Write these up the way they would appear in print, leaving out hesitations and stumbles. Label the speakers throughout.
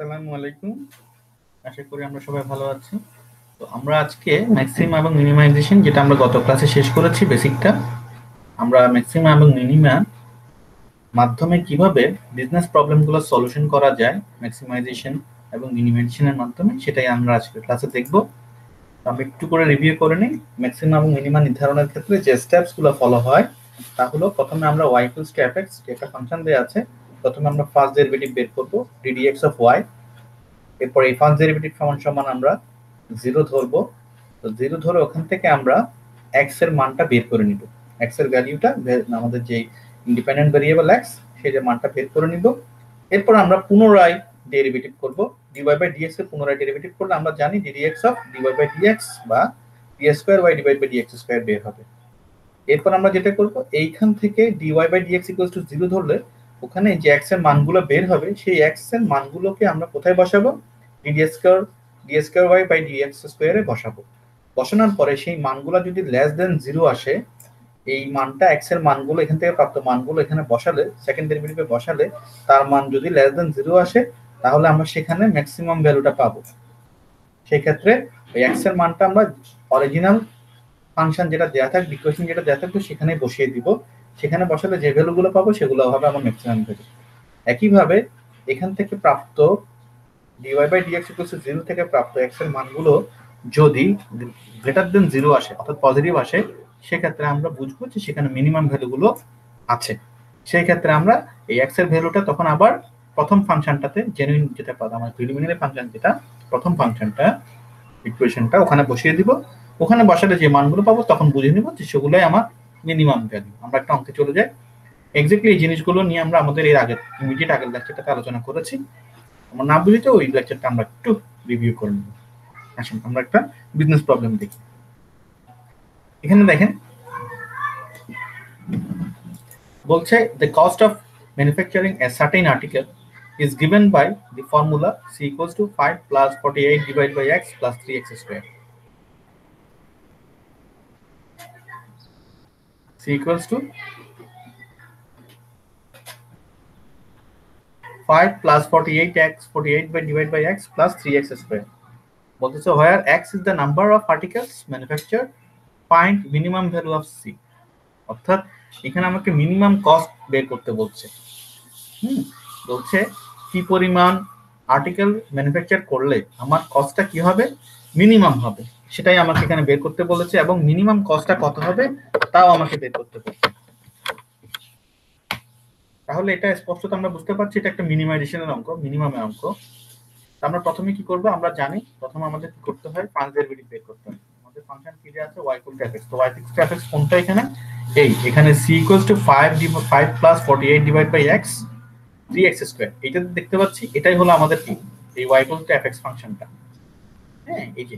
Speaker 1: আসসালামু আলাইকুম। আশা করি আমরা সবাই ভালো আছি। তো আমরা আজকে ম্যাক্সিমা এবং মিনিমাইজেশন, যেটা আমরা গত ক্লাসে শেষ করেছি বেসিকটা, আমরা ম্যাক্সিমা এবং মিনিমা মাধ্যমে কিভাবে বিজনেস প্রবলেমগুলো সলিউশন করা যায় ম্যাক্সিমাইজেশন এবং মিনিমাইজেশনের মাধ্যমে, সেটাই আমরা আজকে ক্লাসে দেখব। আমরা একটু করে রিভিউ করে নিই। ম্যাক্সিমা এবং মিনিমা নির্ধারণের ক্ষেত্রে যে স্টেপসগুলো ফলো হয় তা হলো, প্রথমে আমরা y ইকুয়ালস টু fx, যে একটা ফাংশন দেওয়া আছে, প্রথমে আমরা ফার্স্ট ডেরিভেটিভ বের করব ddx অফ y। এরপর এই ফার্স্ট ডেরিভেটিভ সমান সমান আমরা 0 ধরবো। তো 0 ধরে ওখান থেকে আমরা x এর মানটা বের করে নিব। x এর ভ্যালুটা, আমাদের যে ইন্ডিপেন্ডেন্ট ভেরিয়েবল x, সেই যে মানটা বের করে নিব। এরপর আমরা পুনরায় ডেরিভেটিভ করব। dy বাই dx এর পুনরায় ডেরিভেটিভ করলে আমরা জানি ddx of dy by dx বা d square y divide by dx square বের হবে। এরপর আমরা যেটা করব, এইখান থেকে dy by dx equals to 0 ধরলে ওখানে যে x এর মানগুলো বের হবে, সেই x এর মানগুলোকে আমরা কোথায় বসাবো? d square y by dx স্কয়ারে বসাবো। বসানোর পরে সেই মানগুলো যদি লেস দেন 0 আসে, এই মানটা x এর মানগুলো এখান থেকে প্রাপ্ত মানগুলো এখানে বসালে, সেকেন্ড ডেরিভেটিভে বসালে, তার মান যদি লেস দেন 0 আসে, তাহলে আমরা সেখানে ম্যাক্সিমাম ভ্যালুটা পাবো। সেই ক্ষেত্রে ওই x এর মানটা আমরা অরিজিনাল ফাংশন যেটা দেয়া থাকবে, ইকুয়েশন যেটা দেয়া থাকবে, সেখানে বসিয়ে দিব। সেখানে বসালে যে ভ্যালুগুলো পাবো সেগুলো হবে আমার ম্যাক্সিমাম ভ্যালু। একইভাবে এখান থেকে প্রাপ্ত dy by dx equals to 0 থেকে প্রাপ্ত x এর মানগুলো যদি গ্রেটার দেন 0 আসে, অর্থাৎ পজিটিভ আসে, সেক্ষেত্রে আমরা বুঝবো যে সেখানে মিনিমাম ভ্যালুগুলো আছে। সেই ক্ষেত্রে আমরা এই x এর ভ্যালুটা তখন আবার প্রথম ফাংশনটাতে, জেনুইন যেটা পাবো আমার প্রিলিমিনারি ফাংশন, যেটা প্রথম ফাংশনটা, ইকুয়েশনটা ওখানে বসিয়ে দিব। ওখানে বসালে যে মানগুলো পাবো তখন বুঝে নিব যে সেগুলোই আমার মিনিমাম ভ্যালু। আমরা একটা অঙ্কে চলে যাই। এক্স্যাক্টলি এই জিনিসগুলো নিয়ে আমরা আমাদের এর আগের ইমিডিয়েট আগের লেকচারটাতে আলোচনা করেছি। আমরা না বুঝিতে ওই লেকচারটা আমরা একটু রিভিউ করে নেব। আসুন আমরা একটা বিজনেস প্রবলেম দেখি। এখানে দেখেন বলছে, the cost of manufacturing a certain article is given by the formula c equals to 5 plus 48 divided by x plus 3x square. c equals to 5 plus 48x 48 by divided by x plus 3x square. বলতেছে where x is the number of articles manufactured, find minimum value of c. অর্থাৎ এখানে আমাকে minimum cost বের করতে বলছে। বলছে কি পরিমাণ আর্টিকেল ম্যানুফ্যাকচার করলে আমার কস্টটা কি হবে, মিনিমাম হবে, সেটাই আমাকে এখানে বের করতে বলেছে। এবং মিনিমাম কস্টটা কত হবে তাও আমাকে বের করতে বলছে। তাহলে এটা স্পষ্টত আমরা বুঝতে পারছি এটা একটা মিনিমাইজেশনের অঙ্ক, মিনিমামের অঙ্ক। আমরা প্রথমে কি করব, আমরা জানি প্রথমে আমাদের কি করতে হয়, ফাংশন ডেরিভেটিভ বের করতে হয়। আমাদের ফাংশন কি দেয়া আছে, y ইকুয়াল টু fx। তো y ইকুয়াল টু fx কোনটা এখানে? এখানে c equal to 5 plus 48 divide by x 3x square. এটা দেখতে পাচ্ছি, এটাই হলো আমাদের কি, এই y ইকুয়াল টু fx ফাংশনটা। হ্যাঁ, এই যে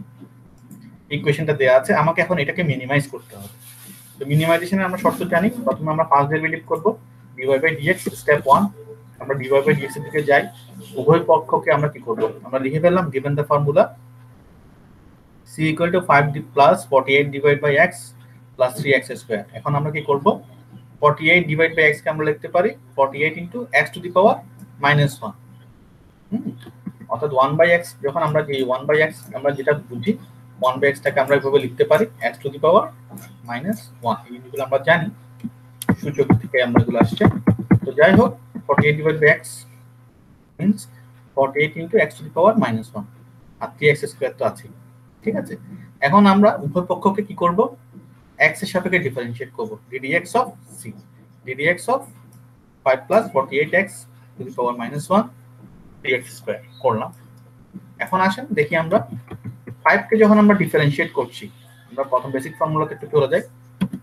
Speaker 1: ইকুয়েশনটা দেয়া আছে, আমাকে এখন এটাকে মিনিমাইজ করতে হবে। তো মিনিমাইজেশনের আমরা শর্ত জানি। প্রথমে আমরা ফার্স্ট ডেরিভেটিভ করব dy বাই dx, স্টেপ 1। আমরা dy বাই dx এর দিকে যাই। উভয় পক্ষকে আমরা কি করব, আমরা লিখে ফেললাম given the formula c equal to 5 plus 48 divided by x plus 3x square। এখন আমরা কি করব, 48 divided by x কে আমরা লিখতে পারি 48 into x to the power minus 1। অর্থাৎ 1 by x, যখন আমরা এই 1 by x আমরা যেটা বুঝি, 1 by x টাকে আমরা এভাবে লিখতে পারি x to the power minus 1। এইগুলো আমরা জানি, সূচক থেকে আমরা এগুলো আসছে। তো যাই হোক, 48 divided by x means 48 into x to the power minus 1 R 3x square তো আছে। ঠিক আছে, এখন আমরা উভয় পক্ষকে কি করব, x এর সাপেক্ষে ডিফারেনশিয়েট করব, ddx of c, ddx of 5 plus 48x to the power minus 1 dx square করলাম। এখন আসেন দেখি আমরা 5 কে যখন আমরা ডিফারেনশিয়েট করছি, আমরা প্রথম বেসিক ফর্মুলাতে একটু চলে যাই।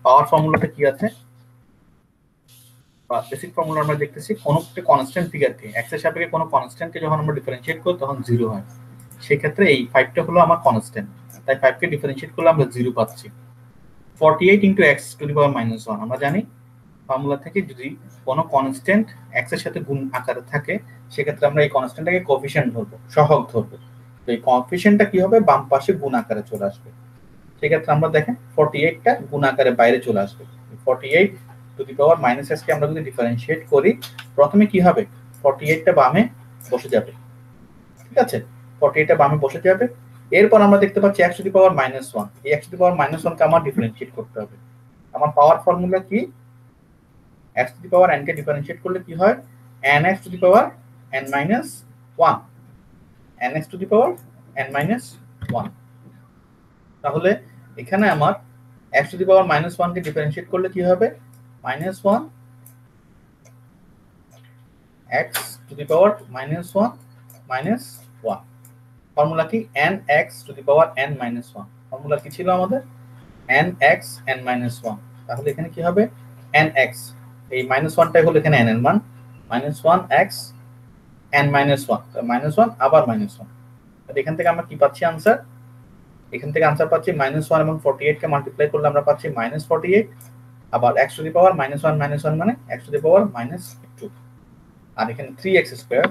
Speaker 1: পাওয়ার ফর্মুলাটা কি আছে, বা বেসিক ফর্মুলা আমরা দেখতেছি কোন একটা কনস্ট্যান্ট ফিগারকে, x এর সাপেক্ষে কোন কনস্ট্যান্টকে যখন আমরা ডিফারেনশিয়েট করি তখন 0 হয়। সেই ক্ষেত্রে এই 5টা হলো আমার কনস্ট্যান্ট, তাই 5 কে ডিফারেনশিয়েট করলে আমরা 0 পাচ্ছি। 48 into x to the power minus 1, আমরা জানি ফর্মুলা থেকে যদি কোনো কনস্ট্যান্ট x এর সাথে গুণ আকারে থাকে, সেক্ষেত্রে আমরা এই কনস্ট্যান্টটাকে কোএফিশিয়েন্ট ধরবো, সহগ ধরবো। তো এই কোএফিশিয়েন্টটা কি হবে, বাম পাশে গুণ আকারে চলে আসবে। সেক্ষেত্রে আমরা দেখেন 48টা গুণ আকারে বাইরে চলে আসবে। 48 to the power minus s কে আমরা যদি ডিফারেনশিয়েট করি, প্রথমে কি হবে, 48টা বামে বসে যাবে। ঠিক আছে, 48 বামে বসে যাবে। এরপর আমরা দেখতে পাচ্ছি x টু দি পাওয়ার -1, এই x টু দি পাওয়ার -1 কে আমার ডিফারেন্সিয়েট করতে হবে। আমার পাওয়ার ফর্মুলা কি, x to the power n K differentiate করলে কি হয়, nx two the power n minus 1, nx two the power n minus 1। তাহলে এখানে আমার x to the power -1 K differentiate করলে কি হবে, -1 x to the power -1 minus 1। Formula কি, nx two the power n minus 1। Formula কি ছিল আমাদের, nx n minus 1। তাহলে এখানে কি হবে, nx, এই -1 টাই হলো এখানে n এর মান, -1x n minus 1, তো -1 আবার -1। তাহলে এখান থেকে আমরা কি পাচ্ছি আনসার, এখান থেকে আনসার পাচ্ছি -1 এবং 48 কে মাল্টিপ্লাই করলে আমরা পাচ্ছি -48, আবার x টু দি পাওয়ার -1 মানে x টু দি পাওয়ার -2, আর এখানে 3x স্কয়ার।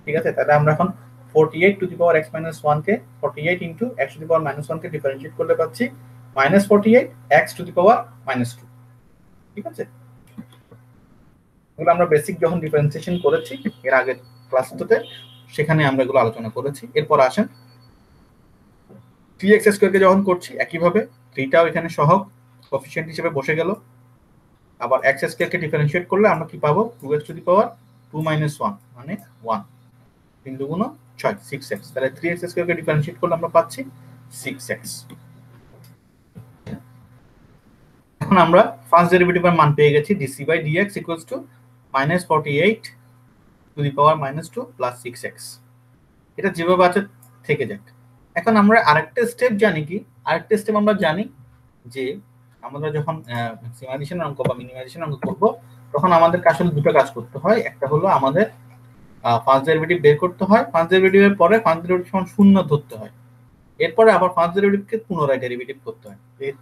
Speaker 1: ঠিক আছে, তাহলে আমরা এখন 48 to the power x minus 1 K 48 into x to the power -1 K differentiate করলে পাচ্ছি -48 x টু দি পাওয়ার -2। ঠিক আছে, এগুলো আমরা বেসিক যখন ডিফারেন্সিয়েশন করেছি এর আগে ক্লাসটাতে, সেখানে আমরা এগুলো আলোচনা করেছি। এরপর আসেন 3x স্কয়ার কে যখন করছি একইভাবে 3 টাও এখানে সহগ কোএফিশিয়েন্ট হিসেবে বসে গেল। আবার x স্কয়ার কে ডিফারেন্সিয়েট করলে আমরা কি পাবো, 2x to the power 2 minus 1 মানে 1, 3 দুগুণ 6, 6x। তাহলে 3x স্কয়ার কে ডিফারেন্সিয়েট করলে আমরা পাচ্ছি 6x। এখন আমরা ফার্স্ট ডেরিভেটিভের মান পেয়ে গেছি, dc by dx equals to -48 to the power -2 plus 6x। এটা যেভাবে আছে থেকে যাক। এখন আমরা আরেকটা স্টেপ জানি কি, আরেকটা স্টেপ আমরা জানি যে আমরা যখন ম্যাক্সিমাইজেশন অঙ্ক বা মিনিমাইজেশন অঙ্ক করব, তখন আমাদের আসলে দুটো কাজ করতে হয়। একটা হলো আমাদের ফার্স্ট ডেরিভেটিভ বের করতে হয়, ফার্স্ট ডেরিভেটিভের পরে ফার্স্ট ডেরিভেটিভ সমান 0 ধরতে হয়, এরপরে আবার ফার্স্ট ডেরিভেটিভকে পুনরায় ডেরিভেটিভ করতে হয়।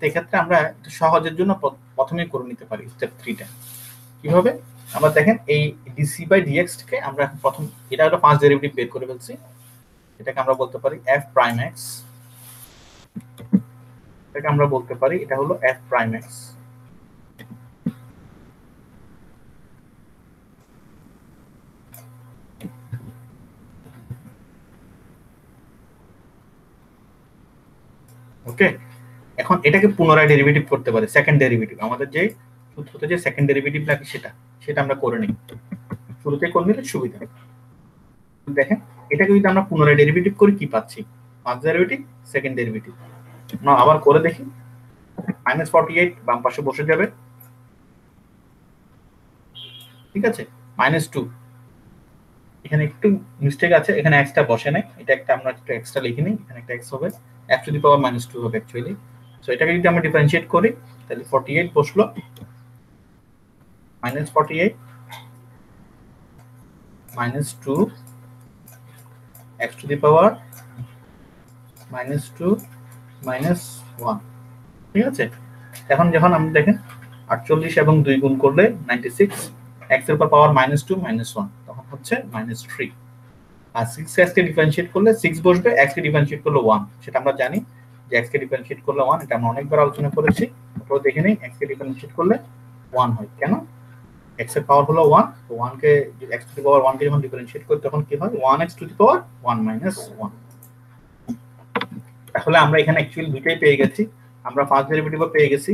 Speaker 1: এই ক্ষেত্রে আমরা একটু সহজের জন্য প্রথমেই করে নিতে পারি স্টেপ 3টা। কিভাবে, আমরা দেখেন এই dc বাই dx কে আমরা প্রথম, এটা হলো ফার্স্ট ডেরিভেটিভ বের করে ফেলছি, এটাকে আমরা বলতে পারি f প্রাইম x, এটাকে আমরা বলতে পারি এটা হলো f প্রাইম x। ওকে, এখন এটাকে পুনরায় ডেরিভেটিভ করতে পারি, সেকেন্ড ডেরিভেটিভ, আমাদের যে সূত্রতে যে সেকেন্ড ডেরিভেটিভ লাগে সেটা আমরা করে নিই, শুরুতে করে নিলে সুবিধা। দেখেন এটাকে যদি আমরা পুনরায় ডেরিভেটিভ করি কি পাচ্ছি, ফার্স্ট ডেরিভেটিভ সেকেন্ড ডেরিভেটিভ। না আবার করে দেখি, -48 বাম পাশে বসে যাবে। ঠিক আছে, -2, এখানে একটু মিস্টেক আছে, এখানে x টা বসে নাই, এটা একটা আমরা একটু এক্সট্রা লিখে নিই, এখানে একটা x হবে, f টু দি পাওয়ার -2 হবে অ্যাকচুয়ালি। সো এটাকে যদি আমরা ডিফারেন্সিয়েট করি তাহলে 48 বসলো, -48 -2 x টু দি পাওয়ার -2 -1। ঠিক আছে, এখন যখন আমরা দেখেন 48 এবং 2 গুণ করলে 96, x এর উপর পাওয়ার -2 -1 তখন হচ্ছে -3। আর 6x কে ডিফারেন্সিয়েট করলে 6 বসবে, x কে ডিফারেন্সিয়েট করলে 1, সেটা আমরা জানি যে x কে ডিফারেন্সিয়েট করলে 1, এটা আমরা অনেকবার আলোচনা করেছি। তারপর দেখে নেই x কে ডিফারেন্সিয়েট করলে 1 হয়, কেন, x এর পাওয়ার হলো 1, তো 1 কে x টু দি পাওয়ার 1 কে যখন ডিফারেন্সিয়েট করি তখন কি হয়, 1x টু দি পাওয়ার 1 -1। তাহলে আমরা এখানে অ্যাকচুয়ালি দুটোই পেয়ে গেছি, আমরা ফার্স্ট ডেরিভেটিভও পেয়ে গেছি,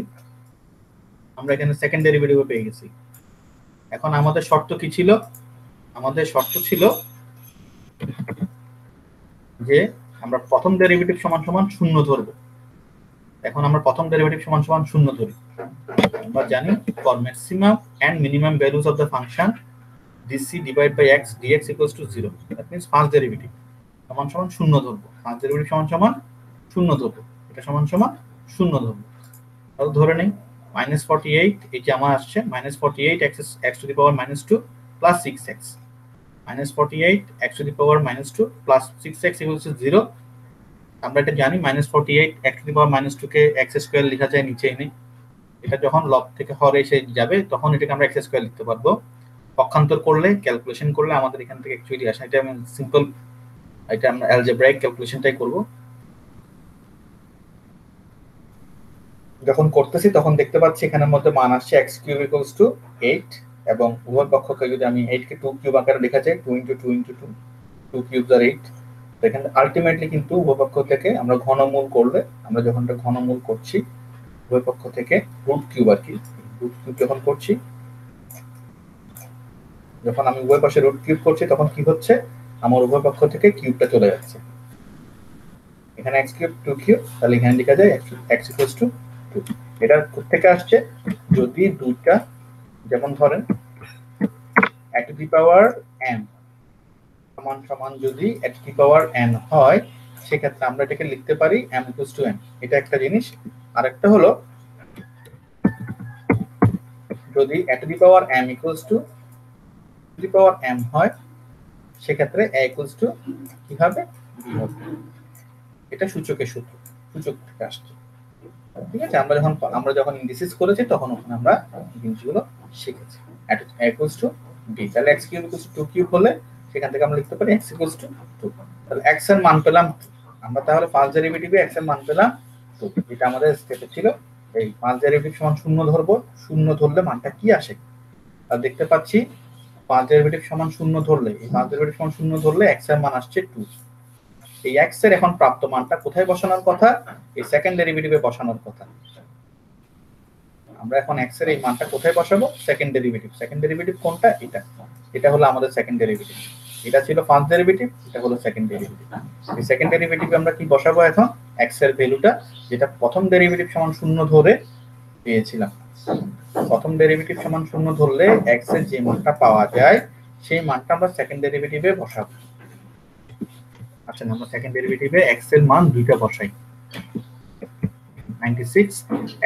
Speaker 1: আমরা এখানে সেকেন্ড ডেরিভেটিভও পেয়ে গেছি। এখন আমাদের শর্ত কি ছিল, আমাদের শর্ত ছিল যে আমরা প্রথম ডেরিভেটিভ সমান সমান 0 ধরব। এখন আমরা প্রথম ডেরিভেটিভ সমান সমান 0 ধরি, আমরা জানি for maximum and minimum values of the function dc divide by x dx equals to 0, that means first derivative সমান সমান 0 ধরব, ফার্স্ট ডেরিভেটিভ সমান সমান 0 ধরব, এটা সমান সমান 0 ধরব। তাহলে ধরে নেই -48, এই যে আমার আসছে -48 x to the power -2 plus 6x, -48 x to the power -2 plus 6x equals to 0। আমরা এটা জানি -48 x to the power -2 K x square লেখা যায় নিচে এনে, এটা যখন লব থেকে হরে এসে যাবে তখন এটাকে আমরা x স্কয়ার লিখতে পারবো। পক্ষান্তর করলে ক্যালকুলেশন করলে আমাদের এখান থেকে অ্যাকচুয়ালি আসে, এটা আমি সিম্পল, এটা আমরা অ্যালজেব্রাইক ক্যালকুলেশনটাই করব। যখন করতেছি তখন দেখতে পাচ্ছি এখানের মধ্যে মান আসছে x³ ইকুয়ালস টু 8, এবং উভয় পক্ষকে যদি আমি 8 কে 2 কিউব আকারে লেখা যায় 2 * 2 * 2, 2 কিউবস আর 8, এখানে আলটিমেটলি কিন্তু উভয় পক্ষ থেকে আমরা ঘনমূল করলে, আমরা যখন এটা ঘনমূল করছি উভয় পক্ষ থেকে রুট কিউব আর কি, রুট কিউব যখন করছি, যখন আমি উভয় পাশে রুট কিউব করছি তখন কি হচ্ছে, আমার উভয় পক্ষ থেকে কিউবটা চলে যাচ্ছে। এখানে x কিউব 2 কিউব, তাহলে এখানে লেখা যায় x ইকুয়ালস টু 2। এটা থেকে আসছে, যদি দুইটা, যেমন ধরেন a two the power n সমান সমান যদি a two the power n হয়, সেক্ষেত্রে আমরা এটাকে লিখতে পারি m ইকুয়ালস টু n। এটা একটা জিনিস। আরেকটা হলো যদি a two the power m equals to the power m হয়, সেক্ষেত্রে a ইকুয়ালস টু কি হবে, b হবে। এটা সূচকের সূত্র, সূচক থেকে আসছে। ঠিক আছে, আমরা যখন ইন্ডিসিস করেছি তখন ওখানে আমরা জিনিসগুলো শিখেছি। a ইকুয়ালস টু b, তাহলে x cube equals to 2 cube হলে সেখান থেকে আমরা লিখতে পারি x ইকুয়ালস টু 2। তাহলে x এর মান পেলাম, আমরা তাহলে ফার্স্ট ডেরিভেটিভে x এর মান পেলাম 2। এটা আমাদের স্টেপে ছিল। এই ফার্স্ট ডেরিভেটিভ সমান 0 ধরবো, 0 ধরলে মানটা কি আসে, আর দেখতে পাচ্ছি ফার্স্ট ডেরিভেটিভ সমান 0 ধরলে, এই ফার্স্ট ডেরিভেটিভ সমান 0 ধরলে x এর মান আসছে 2। এই x এর এখন প্রাপ্ত মানটা কোথায় বসানোর কথা, এই সেকেন্ড ডেরিভেটিভে বসানোর কথা। আমরা এখন x এর এই মানটা কোথায় বসাবো, সেকেন্ড ডেরিভেটিভ। সেকেন্ড ডেরিভেটিভ কোনটা, এটা, এটা হলো আমাদের সেকেন্ড ডেরিভেটিভ। এটা ছিল ফার্স্ট ডেরিভেটিভ, এটা হলো সেকেন্ড ডেরিভেটিভ। এই সেকেন্ড ডেরিভেটিভে আমরা কি বসাবো এখন, x এর ভ্যালুটা যেটা প্রথম ডেরিভেটিভ সমান 0 ধরে পেয়েছিলাম। প্রথম ডেরিভেটিভ সমান 0 ধরলে x এর যে মানটা পাওয়া যায় সেই মানটা আমরা সেকেন্ড ডেরিভেটিভে বসাবো। আচ্ছা, আমরা সেকেন্ড ডেরিভেটিভে x এর মান দুইটা বসাই। 96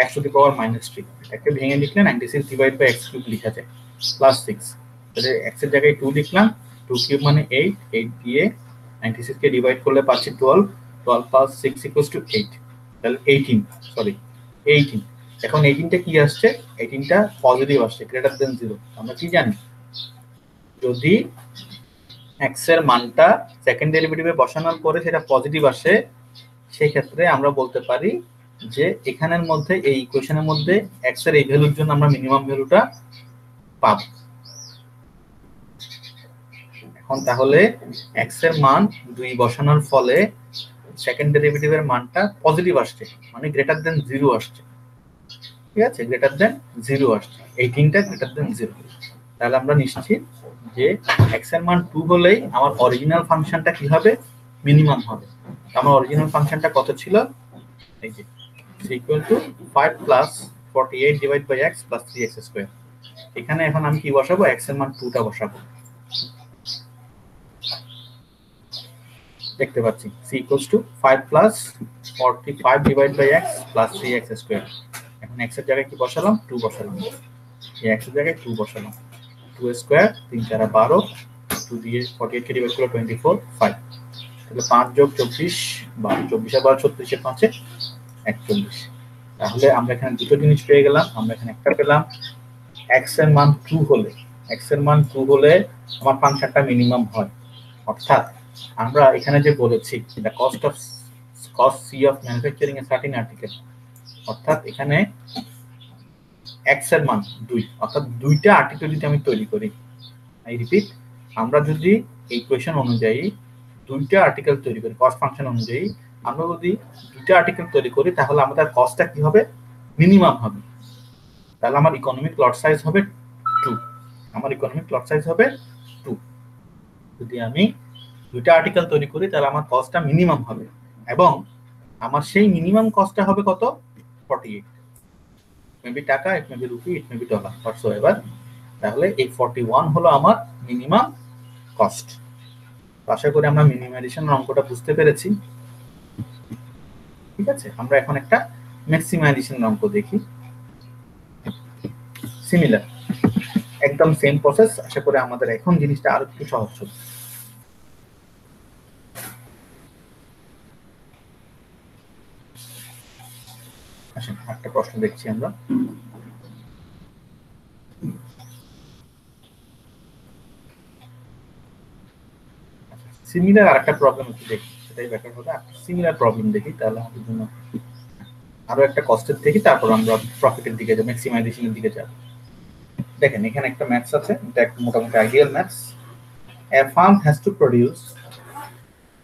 Speaker 1: x টু দি পাওয়ার -3, এটাকে ভেঙে লিখলে 96 ডিভাইড বাই x কিউব লেখা যায় প্লাস 6। তাহলে x এর জায়গায় 2 লিখলাম, 2 কিউব মানে 8, 8 দিয়ে 96 কে ডিভাইড করলে পাচ্ছি 12, 12 প্লাস 6 ইকুয়ালস টু 8, তাহলে 18, সরি 18। এখন 18টা কি আসছে, 18টা পজিটিভ আসছে, গ্রেটার দেন 0। আমরা কি জানি, যদি x এর মানটা সেকেন্ড ডেরিভেটিভে বসানোর পরে সেটা পজিটিভ আসে, সেই ক্ষেত্রে আমরা বলতে পারি যে এখানের মধ্যে, এই ইকুয়েশনের মধ্যে x এর এই ভ্যালুর জন্য আমরা মিনিমাম ভ্যালুটা পাব। এখন তাহলে x এর মান 2 বসানোর ফলে সেকেন্ড ডেরিভেটিভের মানটা পজিটিভ আসছে, মানে গ্রেটার দেন 0 আসছে। ঠিক আছে, গ্রেটার দেন 0 আসছে, 18টা গ্রেটার দেন 0। তাহলে আমরা নিশ্চিত যে x এর মান 2 হলেই আমার অরিজিনাল ফাংশনটা কি হবে, মিনিমাম হবে। আমার অরিজিনাল ফাংশনটা কত ছিল, এই যে equal to 5 plus 48 divide by x plus 3x square. এখানে এখন আমি কি বসাবো, x এর মান 2টা বসাবো। দেখতে পাচ্ছি c equals to 5 plus 45 divide by x plus 3x square. এখন x এর জায়গায় কি বসালাম, 2 বসালাম। এই x এর জায়গায় 2 বসালাম, 2 স্কয়ার 3 4 12, 2 দিয়ে 48 কে ডিভাইড করলে 24, 5। তাহলে 5 যোগ 24 12, 24 আর 12 36 এর 5 41। তাহলে আমরা এখানে দুটো জিনিস পেয়ে গেলাম। আমরা এখানে একটা পেলাম, x এর মান 2 হলে, x এর মান 2 হলে আমার ফাংশনটা মিনিমাম হয়। অর্থাৎ আমরা এখানে যে বলেছি the cost c of manufacturing a certain article, অর্থাৎ এখানে x এর মান 2, অর্থাৎ দুইটা আর্টিকেল যদি আমি তৈরি করি, আই রিপিট, আমরা যদি এই ইকুয়েশন অনুযায়ী দুইটা আর্টিকেল তৈরি করি, কস্ট ফাংশন অনুযায়ী আমরা যদি দুইটা আর্টিকেল তৈরি করি, তাহলে আমাদের কস্টটা কি হবে, মিনিমাম হবে। তাহলে আমার ইকোনমিক লট সাইজ হবে 2, আমার ইকোনমিক লট সাইজ হবে 2। যদি আমি দুইটা আর্টিকেল তৈরি করি তাহলে আমার কস্টটা মিনিমাম হবে, এবং আমার সেই মিনিমাম কস্টটা হবে কত, 48। মেবি টাকা, it maybe rupee, it maybe dollar, whatsoever. তাহলে এই 41 হলো আমার মিনিমাম কস্ট। আশা করি আমরা মিনিমাইজেশনের অঙ্কটা বুঝতে পেরেছি। ঠিক আছে, আমরা এখন একটা ম্যাক্সিমাইজেশনের অঙ্ক দেখি। সিমিলার, একদম সেম প্রসেস। আশা করি আমাদের এখন জিনিসটা আরো একটু সহজ হবে। আসেন একটা প্রশ্ন দেখছি আমরা। সিমিলার আরেকটা প্রবলেম একটু দেখি, সেটাই ব্যাপার হবে। সিমিলার প্রবলেম দেখি, তাহলে আমাদের জন্য আরো একটা কষ্টের দেখি, তারপর আমরা প্রফিটের দিকে যাব, ম্যাক্সিমাইজেশনের দিকে যাব। দেখেন এখানে একটা ম্যাথস আছে, এটা একটা মোটামুটি ideal maths. A farm has to produce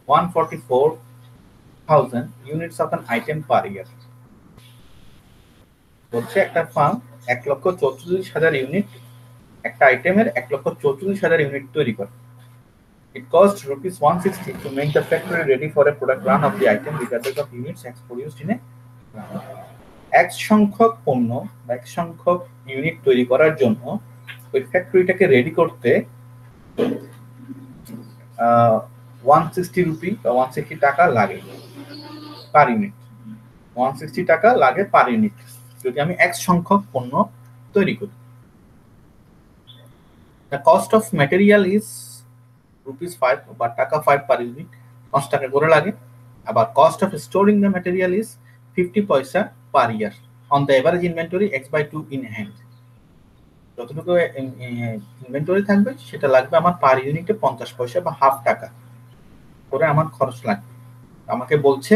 Speaker 1: 144,000 units of an item per year. বলছে একটা ফার্ম 1,44,000 ইউনিট একটা আইটেমের 1,44,000 ইউনিট তৈরি করে। It costs rupees 160 to make the factory ready for a product run of the item regardless of units produced in a এক সংখ্যক পণ্য বা এক সংখ্যক ইউনিট তৈরি করার জন্য ওই ফ্যাক্টরিটাকে রেডি করতে 160 রুপি বা 160 টাকা লাগে পার ইউনিট। 160 টাকা লাগে পার ইউনিট যদি আমি এক সংখ্যক পণ্য তৈরি করি। The cost of material is rupees 5 বা টাকা 5 পার ইউনিট, 5 টাকা করে লাগে। আবার cost of storing the material is 50 পয়সা পার ইয়ার on the average inventory x/2 in hand. যতটুকু ইনভেন্টরি থাকবে সেটা লাগবে আমার পার ইউনিটে 50 পয়সা বা হাফ টাকা করে আমার খরচ লাগবে। আমাকে বলছে